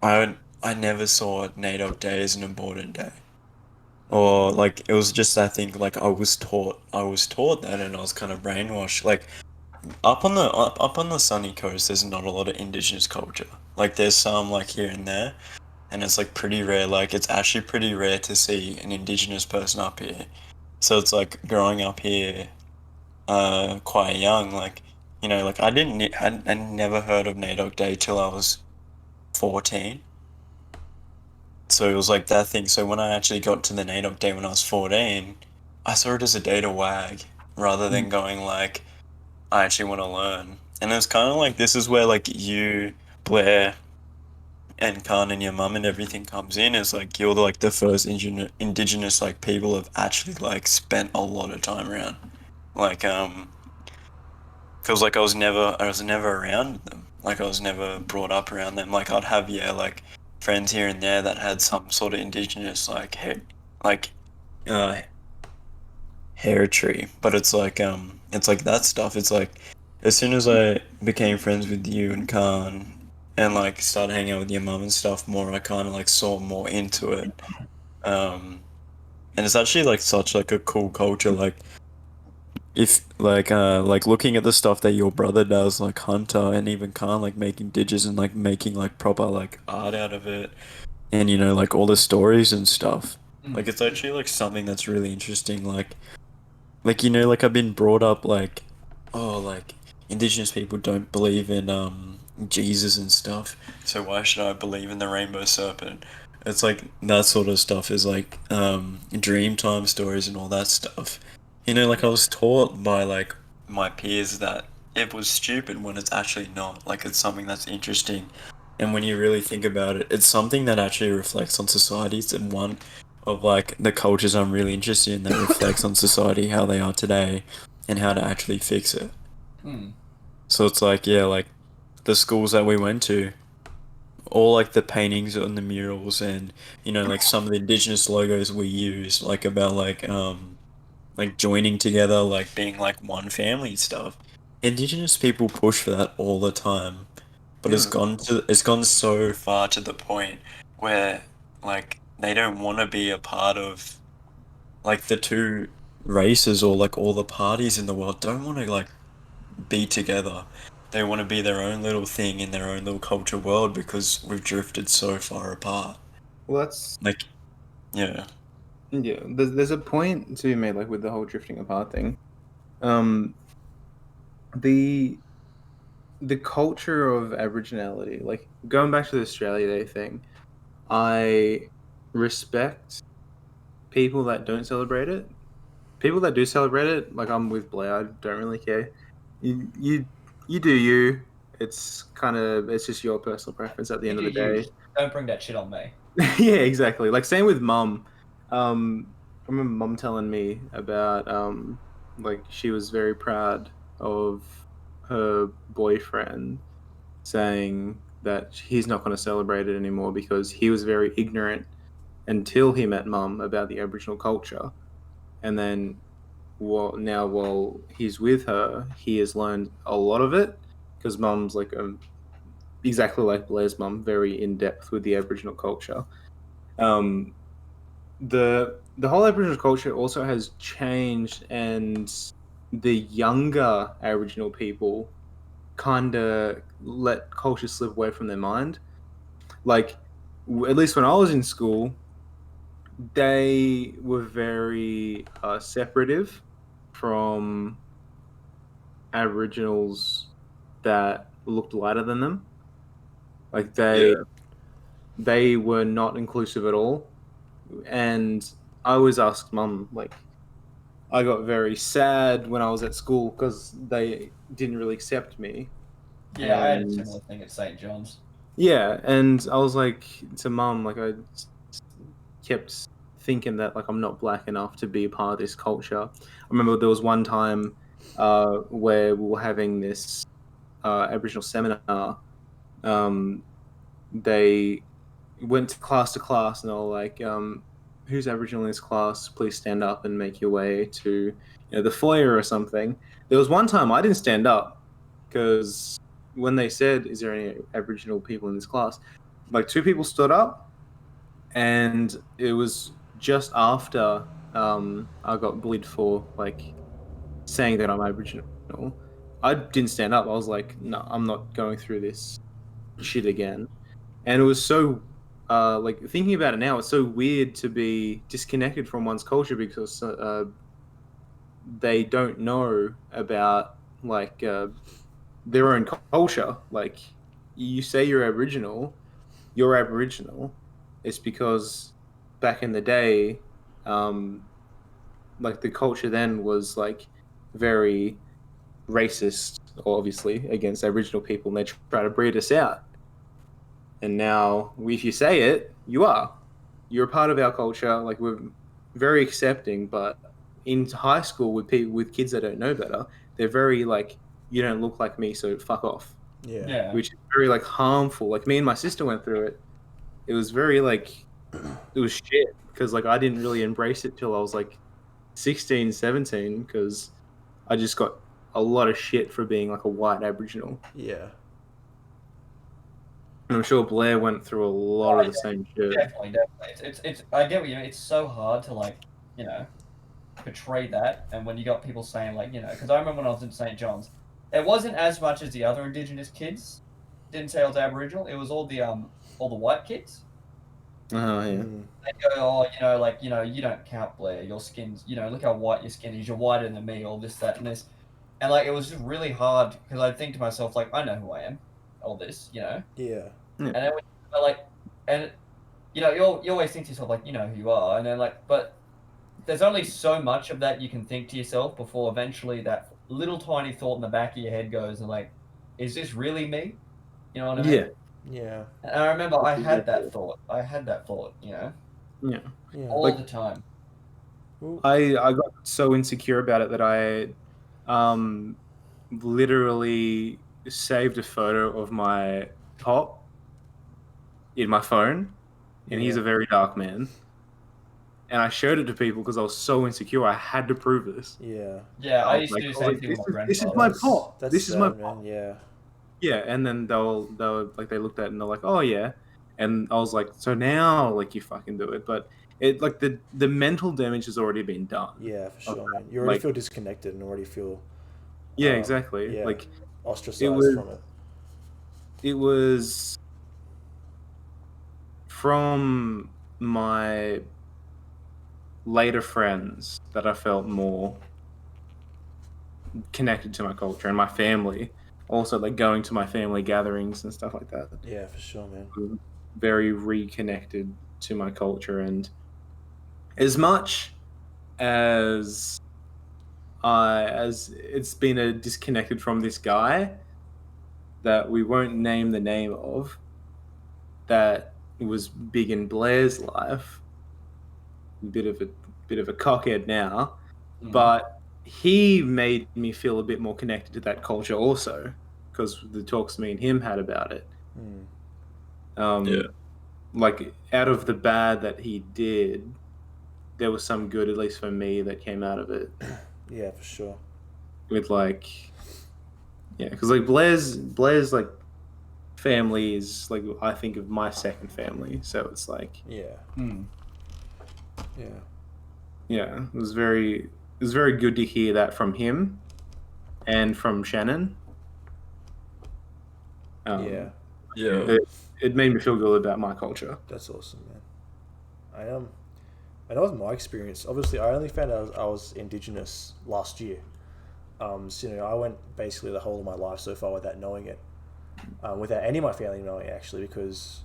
[SPEAKER 3] I never saw NAIDOC Day as an important day. Or like it was just I think like I was taught that and I was kind of brainwashed. Like up on the sunny coast there's not a lot of indigenous culture. Like there's some like here and there and it's like pretty rare, like it's actually pretty rare to see an indigenous person up here. So it's like growing up here quite young, like like I never heard of NAIDOC Day till I was 14. So it was like that thing. So when I actually got to the NAIDOC Day when I was 14, I saw it as a day to wag rather than going like, I actually want to learn. And it's kind of like this is where like you, Blair, and Khan and your mum and everything comes in. Is like you're like the first indigenous like people have actually like spent a lot of time around. Like because like I was never around them. Like I was never brought up around them. Like I'd have like friends here and there that had some sort of indigenous like heritage, but it's like that stuff. It's like as soon as I became friends with you and Khan and like started hanging out with your mum and stuff more, I kind of like saw more into it. And it's actually like such like a cool culture. Like if like looking at the stuff that your brother does, like Hunter and even Khan, like making digits and like making like proper like art out of it, and like all the stories and stuff. Like it's actually like something that's really interesting. Like like I've been brought up like, oh, like indigenous people don't believe in Jesus and stuff, so why should I believe in the rainbow serpent? It's like that sort of stuff is like Dreamtime stories and all that stuff. Like I was taught by like my peers that it was stupid when it's actually not. Like it's something that's interesting, and when you really think about it, it's something that actually reflects on societies, and one of like the cultures I'm really interested in that reflects on society, how they are today, and how to actually fix it.
[SPEAKER 4] Hmm.
[SPEAKER 3] So it's like, yeah, like the schools that we went to, all like the paintings on the murals, and like some of the indigenous logos we use, like about like joining together, like being like one family stuff. Indigenous people push for that all the time, but
[SPEAKER 2] Yeah.
[SPEAKER 3] it's gone so far to the point where like they don't want to be a part of like the two races, or like all the parties in the world don't want to like be together. They want to be their own little thing in their own little culture world because we've drifted so far apart.
[SPEAKER 2] Well, that's
[SPEAKER 3] Like, yeah,
[SPEAKER 2] yeah. There's a point to be made, like with the whole drifting apart thing. Um, the the culture of Aboriginality, like going back to the Australia Day thing, I respect people that don't celebrate it. People that do celebrate it, like I'm with Blair, I don't really care. You you do you. It's just your personal preference at the
[SPEAKER 4] You
[SPEAKER 2] end
[SPEAKER 4] do
[SPEAKER 2] of the
[SPEAKER 4] you.
[SPEAKER 2] day.
[SPEAKER 4] Just don't bring that shit on me.
[SPEAKER 2] Yeah, exactly. Like same with mum. I remember mum telling me about like she was very proud of her boyfriend saying that he's not going to celebrate it anymore because he was very ignorant until he met mum about the Aboriginal culture, and then now while he's with her, he has learned a lot of it because mum's like exactly like Blair's mum, very in depth with the Aboriginal culture. Um, the whole Aboriginal culture also has changed, and the younger Aboriginal people kind of let culture slip away from their mind. Like, at least when I was in school, they were very separative from Aboriginals that looked lighter than them. Like
[SPEAKER 3] yeah,
[SPEAKER 2] they were not inclusive at all. And I always asked mum, like, I got very sad when I was at school because they didn't really accept me.
[SPEAKER 4] Yeah, I had a
[SPEAKER 2] And
[SPEAKER 4] similar thing at St. John's.
[SPEAKER 2] yeah, and I was like to mum, like I kept thinking that like I'm not black enough to be a part of this culture. I remember there was one time where we were having this Aboriginal seminar. Um, they went to class and they were like, "Who's Aboriginal in this class? Please stand up and make your way to the foyer or something." There was one time I didn't stand up because when they said, "Is there any Aboriginal people in this class?" like two people stood up, and it was just after I got bullied for like saying that I'm Aboriginal. I didn't stand up. I was like, "No, I'm not going through this shit again." And it was so like thinking about it now, it's so weird to be disconnected from one's culture because they don't know about like their own culture. Like you say you're Aboriginal. It's because back in the day, um, like the culture then was like very racist, obviously, against Aboriginal people, and they try to breed us out. And now, if you say it, you are. You're a part of our culture. Like we're very accepting, but in high school with people with kids that don't know better, they're very like, you don't look like me, so fuck off,
[SPEAKER 1] Yeah.
[SPEAKER 4] Yeah.
[SPEAKER 2] which is very like harmful. Like me and my sister went through it. It was very like it was shit because like I didn't really embrace it till I was like 16, 17 because I just got a lot of shit for being like a white Aboriginal.
[SPEAKER 1] Yeah.
[SPEAKER 2] And I'm sure Blair went through a lot
[SPEAKER 4] Oh,
[SPEAKER 2] of the same shit.
[SPEAKER 4] definitely, definitely. It's I get what you mean. It's so hard to like, you know, portray that, and when you got people saying like, you know, because I remember when I was in St. John's, it wasn't as much as the other Indigenous kids didn't say I was Aboriginal. It was all the white kids.
[SPEAKER 2] Oh yeah.
[SPEAKER 4] They go, oh, you know, like, you know, you don't count, Blair. Your skin's, you know, look how white your skin is. You're whiter than me. All this, that, and this, and like it was just really hard because I think to myself like, I know who I am. All this, you know.
[SPEAKER 1] Yeah.
[SPEAKER 4] And then like, and you know, you always think to yourself like, you know who you are, and then like, but there's only so much of that you can think to yourself before eventually that little tiny thought in the back of your head goes and like, is this really me? You know what I mean?
[SPEAKER 2] Yeah.
[SPEAKER 1] Yeah.
[SPEAKER 4] And I remember I had that thought. You know,
[SPEAKER 2] Yeah.
[SPEAKER 1] Yeah.
[SPEAKER 4] all
[SPEAKER 2] Like-
[SPEAKER 4] the time.
[SPEAKER 2] I got so insecure about it that I literally saved a photo of my pop in my phone, and he's
[SPEAKER 1] Yeah.
[SPEAKER 2] a very dark man. And I showed it to people because I was so insecure. I had to prove this.
[SPEAKER 1] Yeah.
[SPEAKER 4] Yeah, I used
[SPEAKER 2] Like,
[SPEAKER 4] to do the
[SPEAKER 2] I was
[SPEAKER 4] same
[SPEAKER 2] like,
[SPEAKER 4] thing with my
[SPEAKER 2] this is
[SPEAKER 4] grandfather.
[SPEAKER 2] my pop.
[SPEAKER 1] That's
[SPEAKER 2] This is my
[SPEAKER 1] sad,
[SPEAKER 2] pop.
[SPEAKER 1] man. Yeah.
[SPEAKER 2] Yeah, and then they'll like they looked at it and they're like, oh yeah, and I was like, so now like you fucking do it, but it like the mental damage has already been done.
[SPEAKER 1] Yeah, for
[SPEAKER 2] Okay.
[SPEAKER 1] sure, man. You already
[SPEAKER 2] Like-
[SPEAKER 1] feel disconnected and already feel
[SPEAKER 2] Yeah, exactly.
[SPEAKER 1] yeah.
[SPEAKER 2] Like
[SPEAKER 1] ostracized
[SPEAKER 2] was-
[SPEAKER 1] from it.
[SPEAKER 2] it was from my later friends that I felt more connected to my culture and my family. Also, like going to my family gatherings and stuff like that.
[SPEAKER 1] Yeah, for sure, man.
[SPEAKER 2] Very reconnected to my culture, and as much as it's been a disconnected from this guy that we won't name the name of, that was big in Blair's life, bit of a cockhead now, but he made me feel a bit more connected to that culture also, because the talks me and him had about it.
[SPEAKER 1] Mm.
[SPEAKER 2] Like out of the bad that he did, there was some good, at least for me, that came out of it.
[SPEAKER 1] Yeah, for sure.
[SPEAKER 2] With like, yeah, because like Blair's like family is like, I think of my second family, so it's like,
[SPEAKER 1] Yeah.
[SPEAKER 4] Mm.
[SPEAKER 1] Yeah.
[SPEAKER 2] it was very good to hear that from him and from Shannon.
[SPEAKER 1] Yeah.
[SPEAKER 3] Yeah.
[SPEAKER 2] It made me feel good about my culture.
[SPEAKER 1] That's awesome, man. And that was my experience. Obviously, I only found out I was Indigenous last year. So, you know, I went basically the whole of my life so far without knowing it, without any of my family knowing it, actually, because,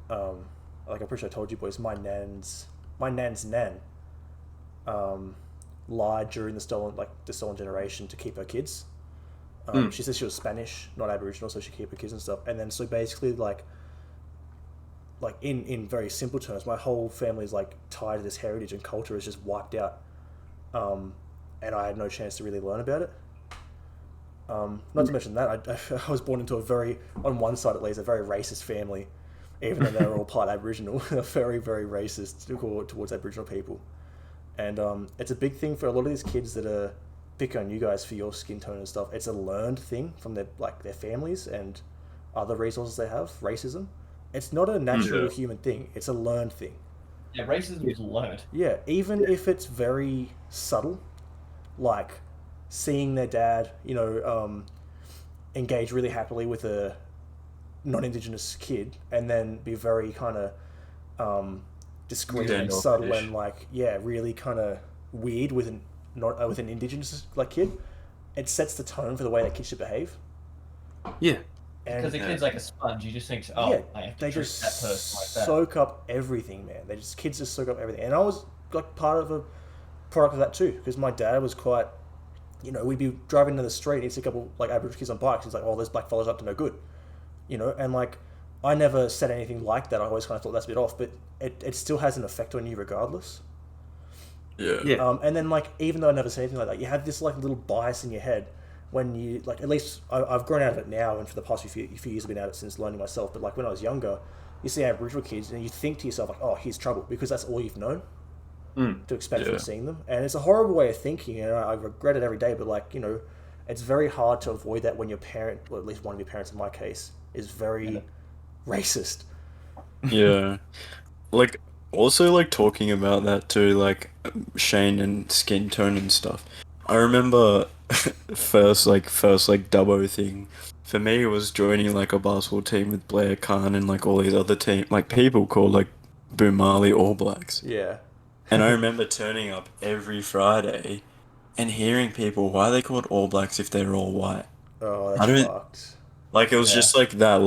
[SPEAKER 1] like I'm pretty sure I told you boys, my nan's nan, lied during the stolen generation to keep her kids. She said she was Spanish, not Aboriginal, so she kept her kids and stuff. And then so basically, like in very simple terms, my whole family is like tied to this heritage and culture is just wiped out, and I had no chance to really learn about it. Not to mention that I was born into a very, on one side at least, a very racist family, even though they're all part Aboriginal, very, very racist towards Aboriginal people. And it's a big thing for a lot of these kids that are picking on you guys for your skin tone and stuff. It's a learned thing from their families and other resources they have. Racism, it's not a natural human thing. It's a learned thing.
[SPEAKER 4] Yeah, racism is learned.
[SPEAKER 1] Yeah, even if it's very subtle, like seeing their dad, you know, engage really happily with a non-Indigenous kid, and then be very kind of discreet and subtle and like really kind of weird with an Indigenous like kid. It sets the tone for the way that kid should behave.
[SPEAKER 2] Yeah.
[SPEAKER 1] And
[SPEAKER 4] Because the kid's like a sponge. You just think, I have to
[SPEAKER 1] they
[SPEAKER 4] treat
[SPEAKER 1] just
[SPEAKER 4] that person like that.
[SPEAKER 1] soak up everything, man. Kids just soak up everything. And I was like part of a product of that too, because my dad was quite, you know, we'd be driving down the street and he'd see a couple like Aboriginal kids on bikes. He's like, oh, there's black fellas up to no good, you know. And like, I never said anything like that. I always kind of thought that's a bit off, but it still has an effect on you regardless.
[SPEAKER 3] Yeah.
[SPEAKER 1] And then like, even though I never said anything like that, you have this like little bias in your head when you like, at least I've grown out of it now, and for the past few years I've been out of it since learning myself. But like when I was younger, you see Aboriginal kids and you think to yourself like, oh, here's trouble, because that's all you've known to expect from seeing them. And it's a horrible way of thinking, and I regret it every day. But like, you know, it's very hard to avoid that when your parent, or at least one of your parents in my case, is very racist.
[SPEAKER 3] Yeah. Like, Also, like talking about that too, like Shane and skin tone and stuff. I remember first like Dubbo thing. For me, it was joining like a basketball team with Blair Khan and like all these other like people called like Boomali All Blacks.
[SPEAKER 1] Yeah.
[SPEAKER 3] And I remember turning up every Friday and hearing people why they called All Blacks if they're all white.
[SPEAKER 1] Oh,
[SPEAKER 3] I
[SPEAKER 1] that's
[SPEAKER 3] don't
[SPEAKER 1] fucked.
[SPEAKER 3] like it was
[SPEAKER 4] Yeah.
[SPEAKER 3] just like that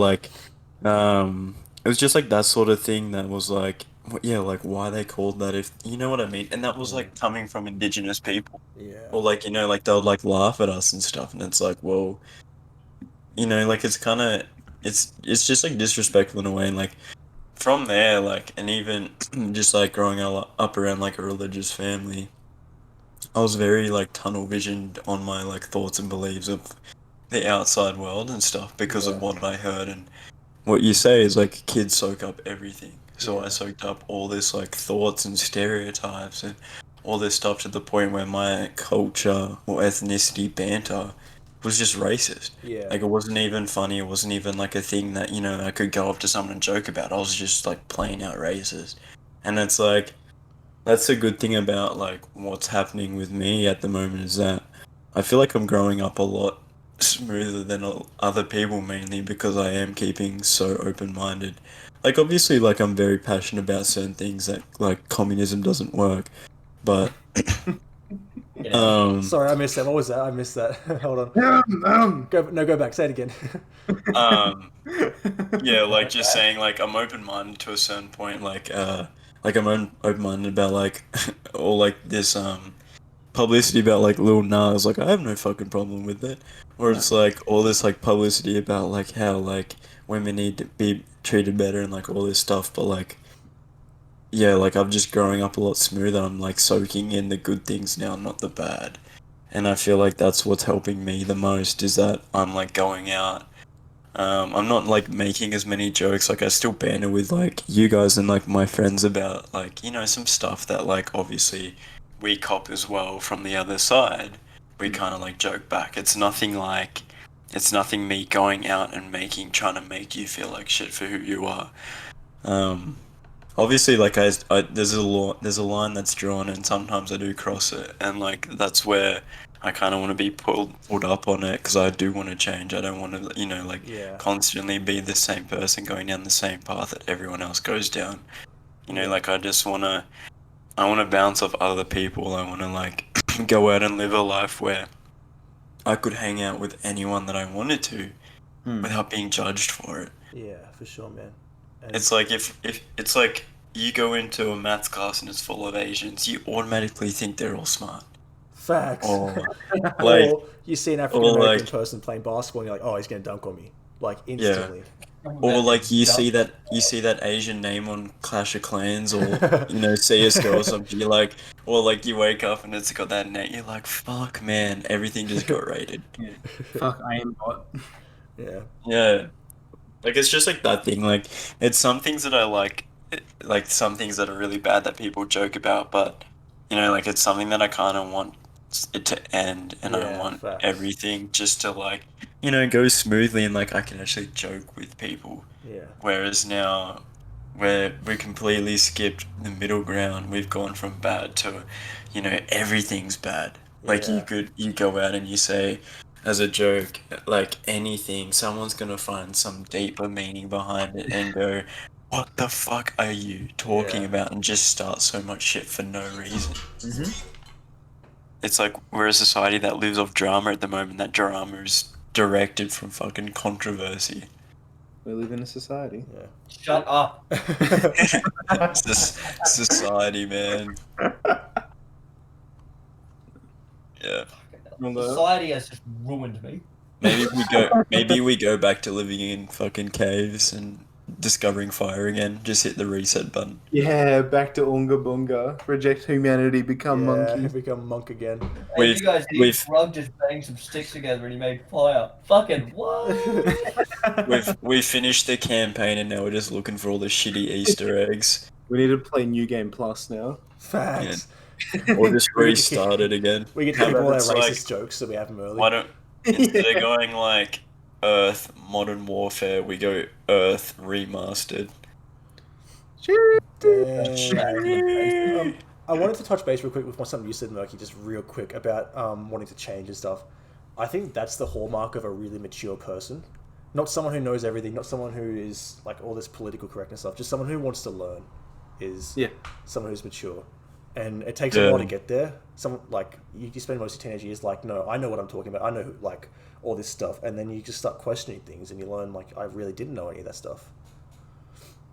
[SPEAKER 3] it was just like that sort of thing that was like yeah, like why they called that if you know what I mean, and that was like coming from indigenous people,
[SPEAKER 1] Yeah.
[SPEAKER 3] or like like they would like laugh at us and stuff, and it's like well, like it's kind of it's just like disrespectful in a way, and like from there like and even just like growing up around like a religious family, I was very like tunnel visioned on my like thoughts and beliefs of the outside world and stuff because
[SPEAKER 1] Yeah.
[SPEAKER 3] of what I heard and what you say is like kids soak up everything. So
[SPEAKER 1] Yeah.
[SPEAKER 3] I soaked up all this like thoughts and stereotypes and all this stuff to the point where my culture or ethnicity banter was just racist.
[SPEAKER 1] Yeah.
[SPEAKER 3] Like it wasn't even funny, it wasn't even like a thing that, I could go up to someone and joke about. I was just like plain out racist. And it's like that's a good thing about like what's happening with me at the moment is that I feel like I'm growing up a lot smoother than other people, mainly because I am keeping so open-minded. Like obviously like I'm very passionate about certain things that like communism doesn't work, but
[SPEAKER 4] You know?
[SPEAKER 1] Sorry, I missed that. What was that? I missed that. Hold on. Go back. Say it again.
[SPEAKER 3] um yeah, like just saying like I'm open-minded to a certain point, like I'm open-minded about like all like this publicity about like Lil Nas, like I have no fucking problem with it. Or it's like all this like publicity about like how like women need to be treated better and like all this stuff, but like yeah, like I'm just growing up a lot smoother. I'm like soaking in the good things now, not the bad. And I feel like that's what's helping me the most is that I'm like going out. I'm not like making as many jokes. Like I still banter with like you guys and like my friends about like some stuff that like obviously we cop as well from the other side. We kind of like joke back. It's nothing me going out and trying to make you feel like shit for who you are. Obviously like there's a line that's drawn and sometimes I do cross it, and like that's where I kind of want to be pulled up on it because I do want to change. I don't want to like
[SPEAKER 1] Yeah.
[SPEAKER 3] constantly be the same person going down the same path that everyone else goes down. Like I want to bounce off other people. I want to like go out and live a life where I could hang out with anyone that I wanted to without being judged for it.
[SPEAKER 1] Yeah, for sure, man. And
[SPEAKER 3] It's like if it's like you go into a maths class and it's full of Asians, you automatically think they're all smart.
[SPEAKER 1] facts.
[SPEAKER 3] Or like
[SPEAKER 1] Or you see an African American
[SPEAKER 3] like-
[SPEAKER 1] person playing basketball and you're like, oh, he's gonna dunk on me, like instantly.
[SPEAKER 3] or like you see that Asian name on Clash of Clans or CS:GO or something. You're like, or like you wake up and it's got that name. You're like, fuck, man, everything just got rated.
[SPEAKER 2] Fuck, I am bot.
[SPEAKER 1] Yeah.
[SPEAKER 3] Yeah, like it's just like that thing. Like it's some things that I like some things that are really bad that people joke about, but like it's something that I kind of want it to end, and I
[SPEAKER 1] Yeah,
[SPEAKER 3] want
[SPEAKER 1] facts.
[SPEAKER 3] everything just to like go smoothly, and like I can actually joke with people.
[SPEAKER 1] Yeah.
[SPEAKER 3] Whereas now, where we completely skipped the middle ground, we've gone from bad to, everything's bad. Like
[SPEAKER 1] Yeah.
[SPEAKER 3] you go out and you say, as a joke, like anything, someone's gonna find some deeper meaning behind it and go, "What the fuck are you talking
[SPEAKER 1] Yeah.
[SPEAKER 3] about?" and just start so much shit for no reason.
[SPEAKER 4] Mm-hmm.
[SPEAKER 3] It's like we're a society that lives off drama at the moment. That drama is directed from fucking controversy.
[SPEAKER 2] We live in a society.
[SPEAKER 1] Yeah.
[SPEAKER 4] Shut up.
[SPEAKER 3] It's this society, man. Yeah.
[SPEAKER 4] Society has just ruined me.
[SPEAKER 3] Maybe we go back to living in fucking caves and discovering fire again. Just hit the reset button.
[SPEAKER 2] Yeah, back to Unga Bunga. Reject humanity, become monkey.
[SPEAKER 1] Become monk again.
[SPEAKER 4] And
[SPEAKER 3] We've-
[SPEAKER 4] you guys
[SPEAKER 3] we've-
[SPEAKER 4] did Grug just banged some sticks together and he made fire. Fucking what?
[SPEAKER 3] We finished the campaign and now we're just looking for all the shitty Easter eggs.
[SPEAKER 2] We need to play New Game Plus now.
[SPEAKER 1] Facts.
[SPEAKER 3] Or just restart it again.
[SPEAKER 1] We get to
[SPEAKER 3] How
[SPEAKER 1] keep all
[SPEAKER 3] about
[SPEAKER 1] our
[SPEAKER 3] it's
[SPEAKER 1] racist
[SPEAKER 3] like,
[SPEAKER 1] jokes so we have them early.
[SPEAKER 3] why don't instead of going like Earth Modern Warfare, we go Earth Remastered.
[SPEAKER 1] Damn. I wanted to touch base real quick with something you said, Murky, just real quick about wanting to change and stuff. I think that's the hallmark of a really mature person. Not someone who knows everything, not someone who is like all this political correctness stuff, just someone who wants to learn is someone who's mature. And it takes a while to get there. Some like you spend most of your teenage years like, no, I know what I'm talking about. I know like all this stuff, and then you just start questioning things, and you learn like I really didn't know any of that stuff.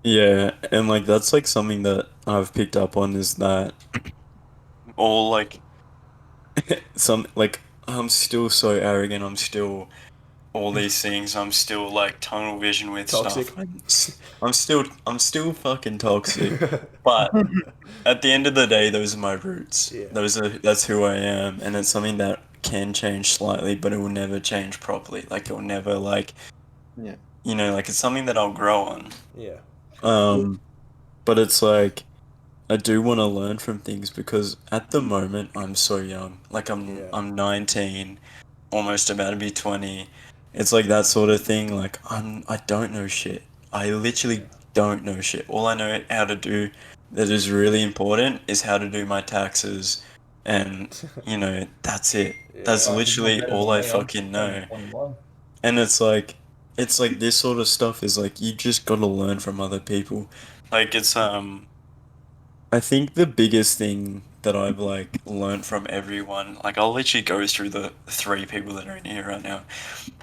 [SPEAKER 3] Yeah, and like that's like something that I've picked up on is that all like some like I'm still so arrogant. I'm still all these things. I'm still like tunnel vision with
[SPEAKER 1] Toxic.
[SPEAKER 3] stuff. I'm still fucking toxic. But at the end of the day, those are my roots.
[SPEAKER 1] Yeah.
[SPEAKER 3] That's who I am, and it's something that can change slightly, but it will never change properly. Like it will never like, you know, like it's something that I'll grow on.
[SPEAKER 1] Yeah.
[SPEAKER 3] But it's like I do want to learn from things because at the moment I'm so young. Like I'm 19, almost about to be 20. It's like that sort of thing. Like I don't know shit. I literally don't know shit. All I know how to do that is really important is how to do my taxes, and you know that's it. That's literally all I fucking know. And it's like this sort of stuff is like you just gotta learn from other people. Like it's I think the biggest thing that I've like learned from everyone, like I'll literally go through the 3 people that are in here right now,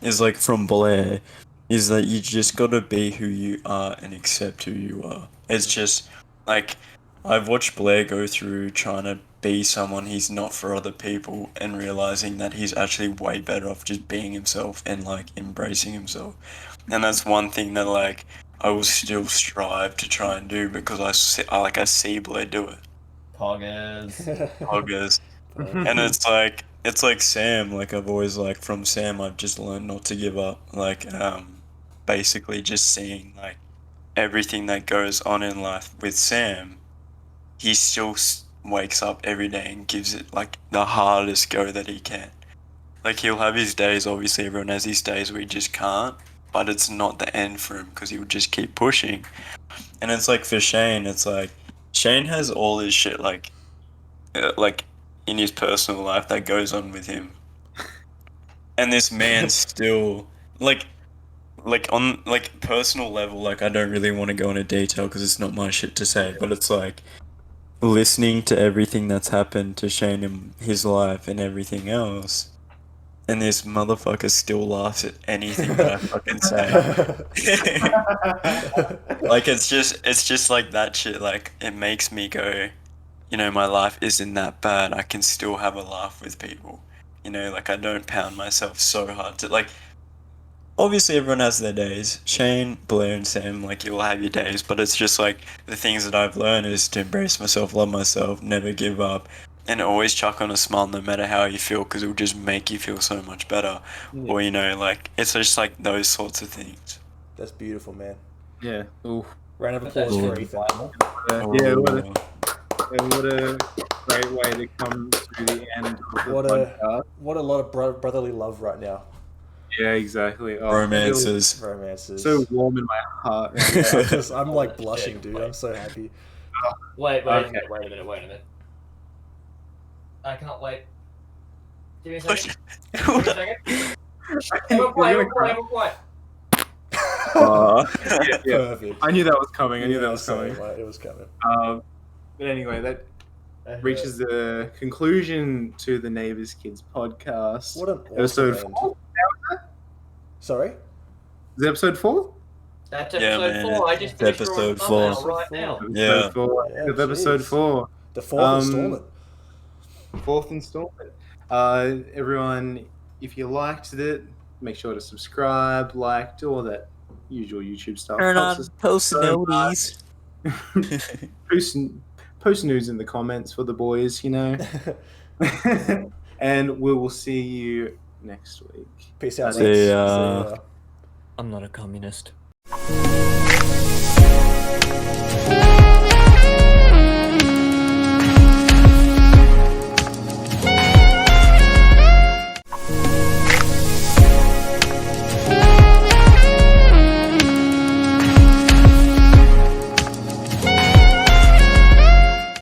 [SPEAKER 3] is like from Blair, is that you just gotta be who you are and accept who you are. It's just like I've watched Blair go through trying to be someone he's not for other people and realizing that he's actually way better off just being himself and like embracing himself. And that's one thing that like I will still strive to try and do because I see Blair do it. Poggers. And it's like Sam, like I've always like from Sam I've just learned not to give up. Like basically just seeing like everything that goes on in life with Sam, he still wakes up every day and gives it like the hardest go that he can. Like he'll have his days, obviously everyone has his days where he just can't, but it's not the end for him because he would just keep pushing. And it's like for Shane, it's like Shane has all his shit like in his personal life that goes on with him, and this man still like on like personal level, like I don't really want to go into detail because it's not my shit to say, but it's like listening to everything that's happened to Shane in his life and everything else, and this motherfucker still laughs at anything that I fucking say. Like it's just like that shit. Like it makes me go, you know, my life isn't that bad. I can still have a laugh with people. You know, like I don't pound myself so hard to like. Obviously, everyone has their days. Shane, Blair, and Sam, like you'll have your days, but it's just like the things that I've learned is to embrace myself, love myself, never give up, and always chuck on a smile no matter how you feel because it will just make you feel so much better. Yeah. Or, you know, like it's just like those sorts of things.
[SPEAKER 1] That's beautiful, man.
[SPEAKER 2] Yeah. Ooh.
[SPEAKER 1] Round of applause for Ethan.
[SPEAKER 2] Yeah, what a great way to come to the end of the podcast.
[SPEAKER 1] What a lot of brotherly love right now.
[SPEAKER 2] Yeah, exactly. Oh,
[SPEAKER 1] romances.
[SPEAKER 2] So warm in my heart.
[SPEAKER 1] Right? I'm like blushing, dude. I'm so happy.
[SPEAKER 4] Wait a minute. I can't wait. Give me a second. We'll play.
[SPEAKER 2] Yeah.
[SPEAKER 1] Perfect.
[SPEAKER 2] I knew that was coming.
[SPEAKER 1] It was coming.
[SPEAKER 2] But anyway, that reaches the conclusion to the Neighbours Kids podcast.
[SPEAKER 1] What an awesome
[SPEAKER 2] episode
[SPEAKER 1] end.
[SPEAKER 2] 4.
[SPEAKER 1] Sorry?
[SPEAKER 2] Is it episode 4?
[SPEAKER 4] That's episode 4. I just finished
[SPEAKER 3] episode 4
[SPEAKER 4] right now.
[SPEAKER 2] Episode 4.
[SPEAKER 1] Yeah,
[SPEAKER 2] episode 4.
[SPEAKER 1] The 4th installment.
[SPEAKER 2] 4th installment. Everyone, if you liked it, make sure to subscribe, like, do all that usual YouTube stuff.
[SPEAKER 3] Turn on post noties.
[SPEAKER 2] Post news in the comments for the boys, you know. And we will see you next week.
[SPEAKER 1] Peace out.
[SPEAKER 3] See ya.
[SPEAKER 4] I'm not a communist.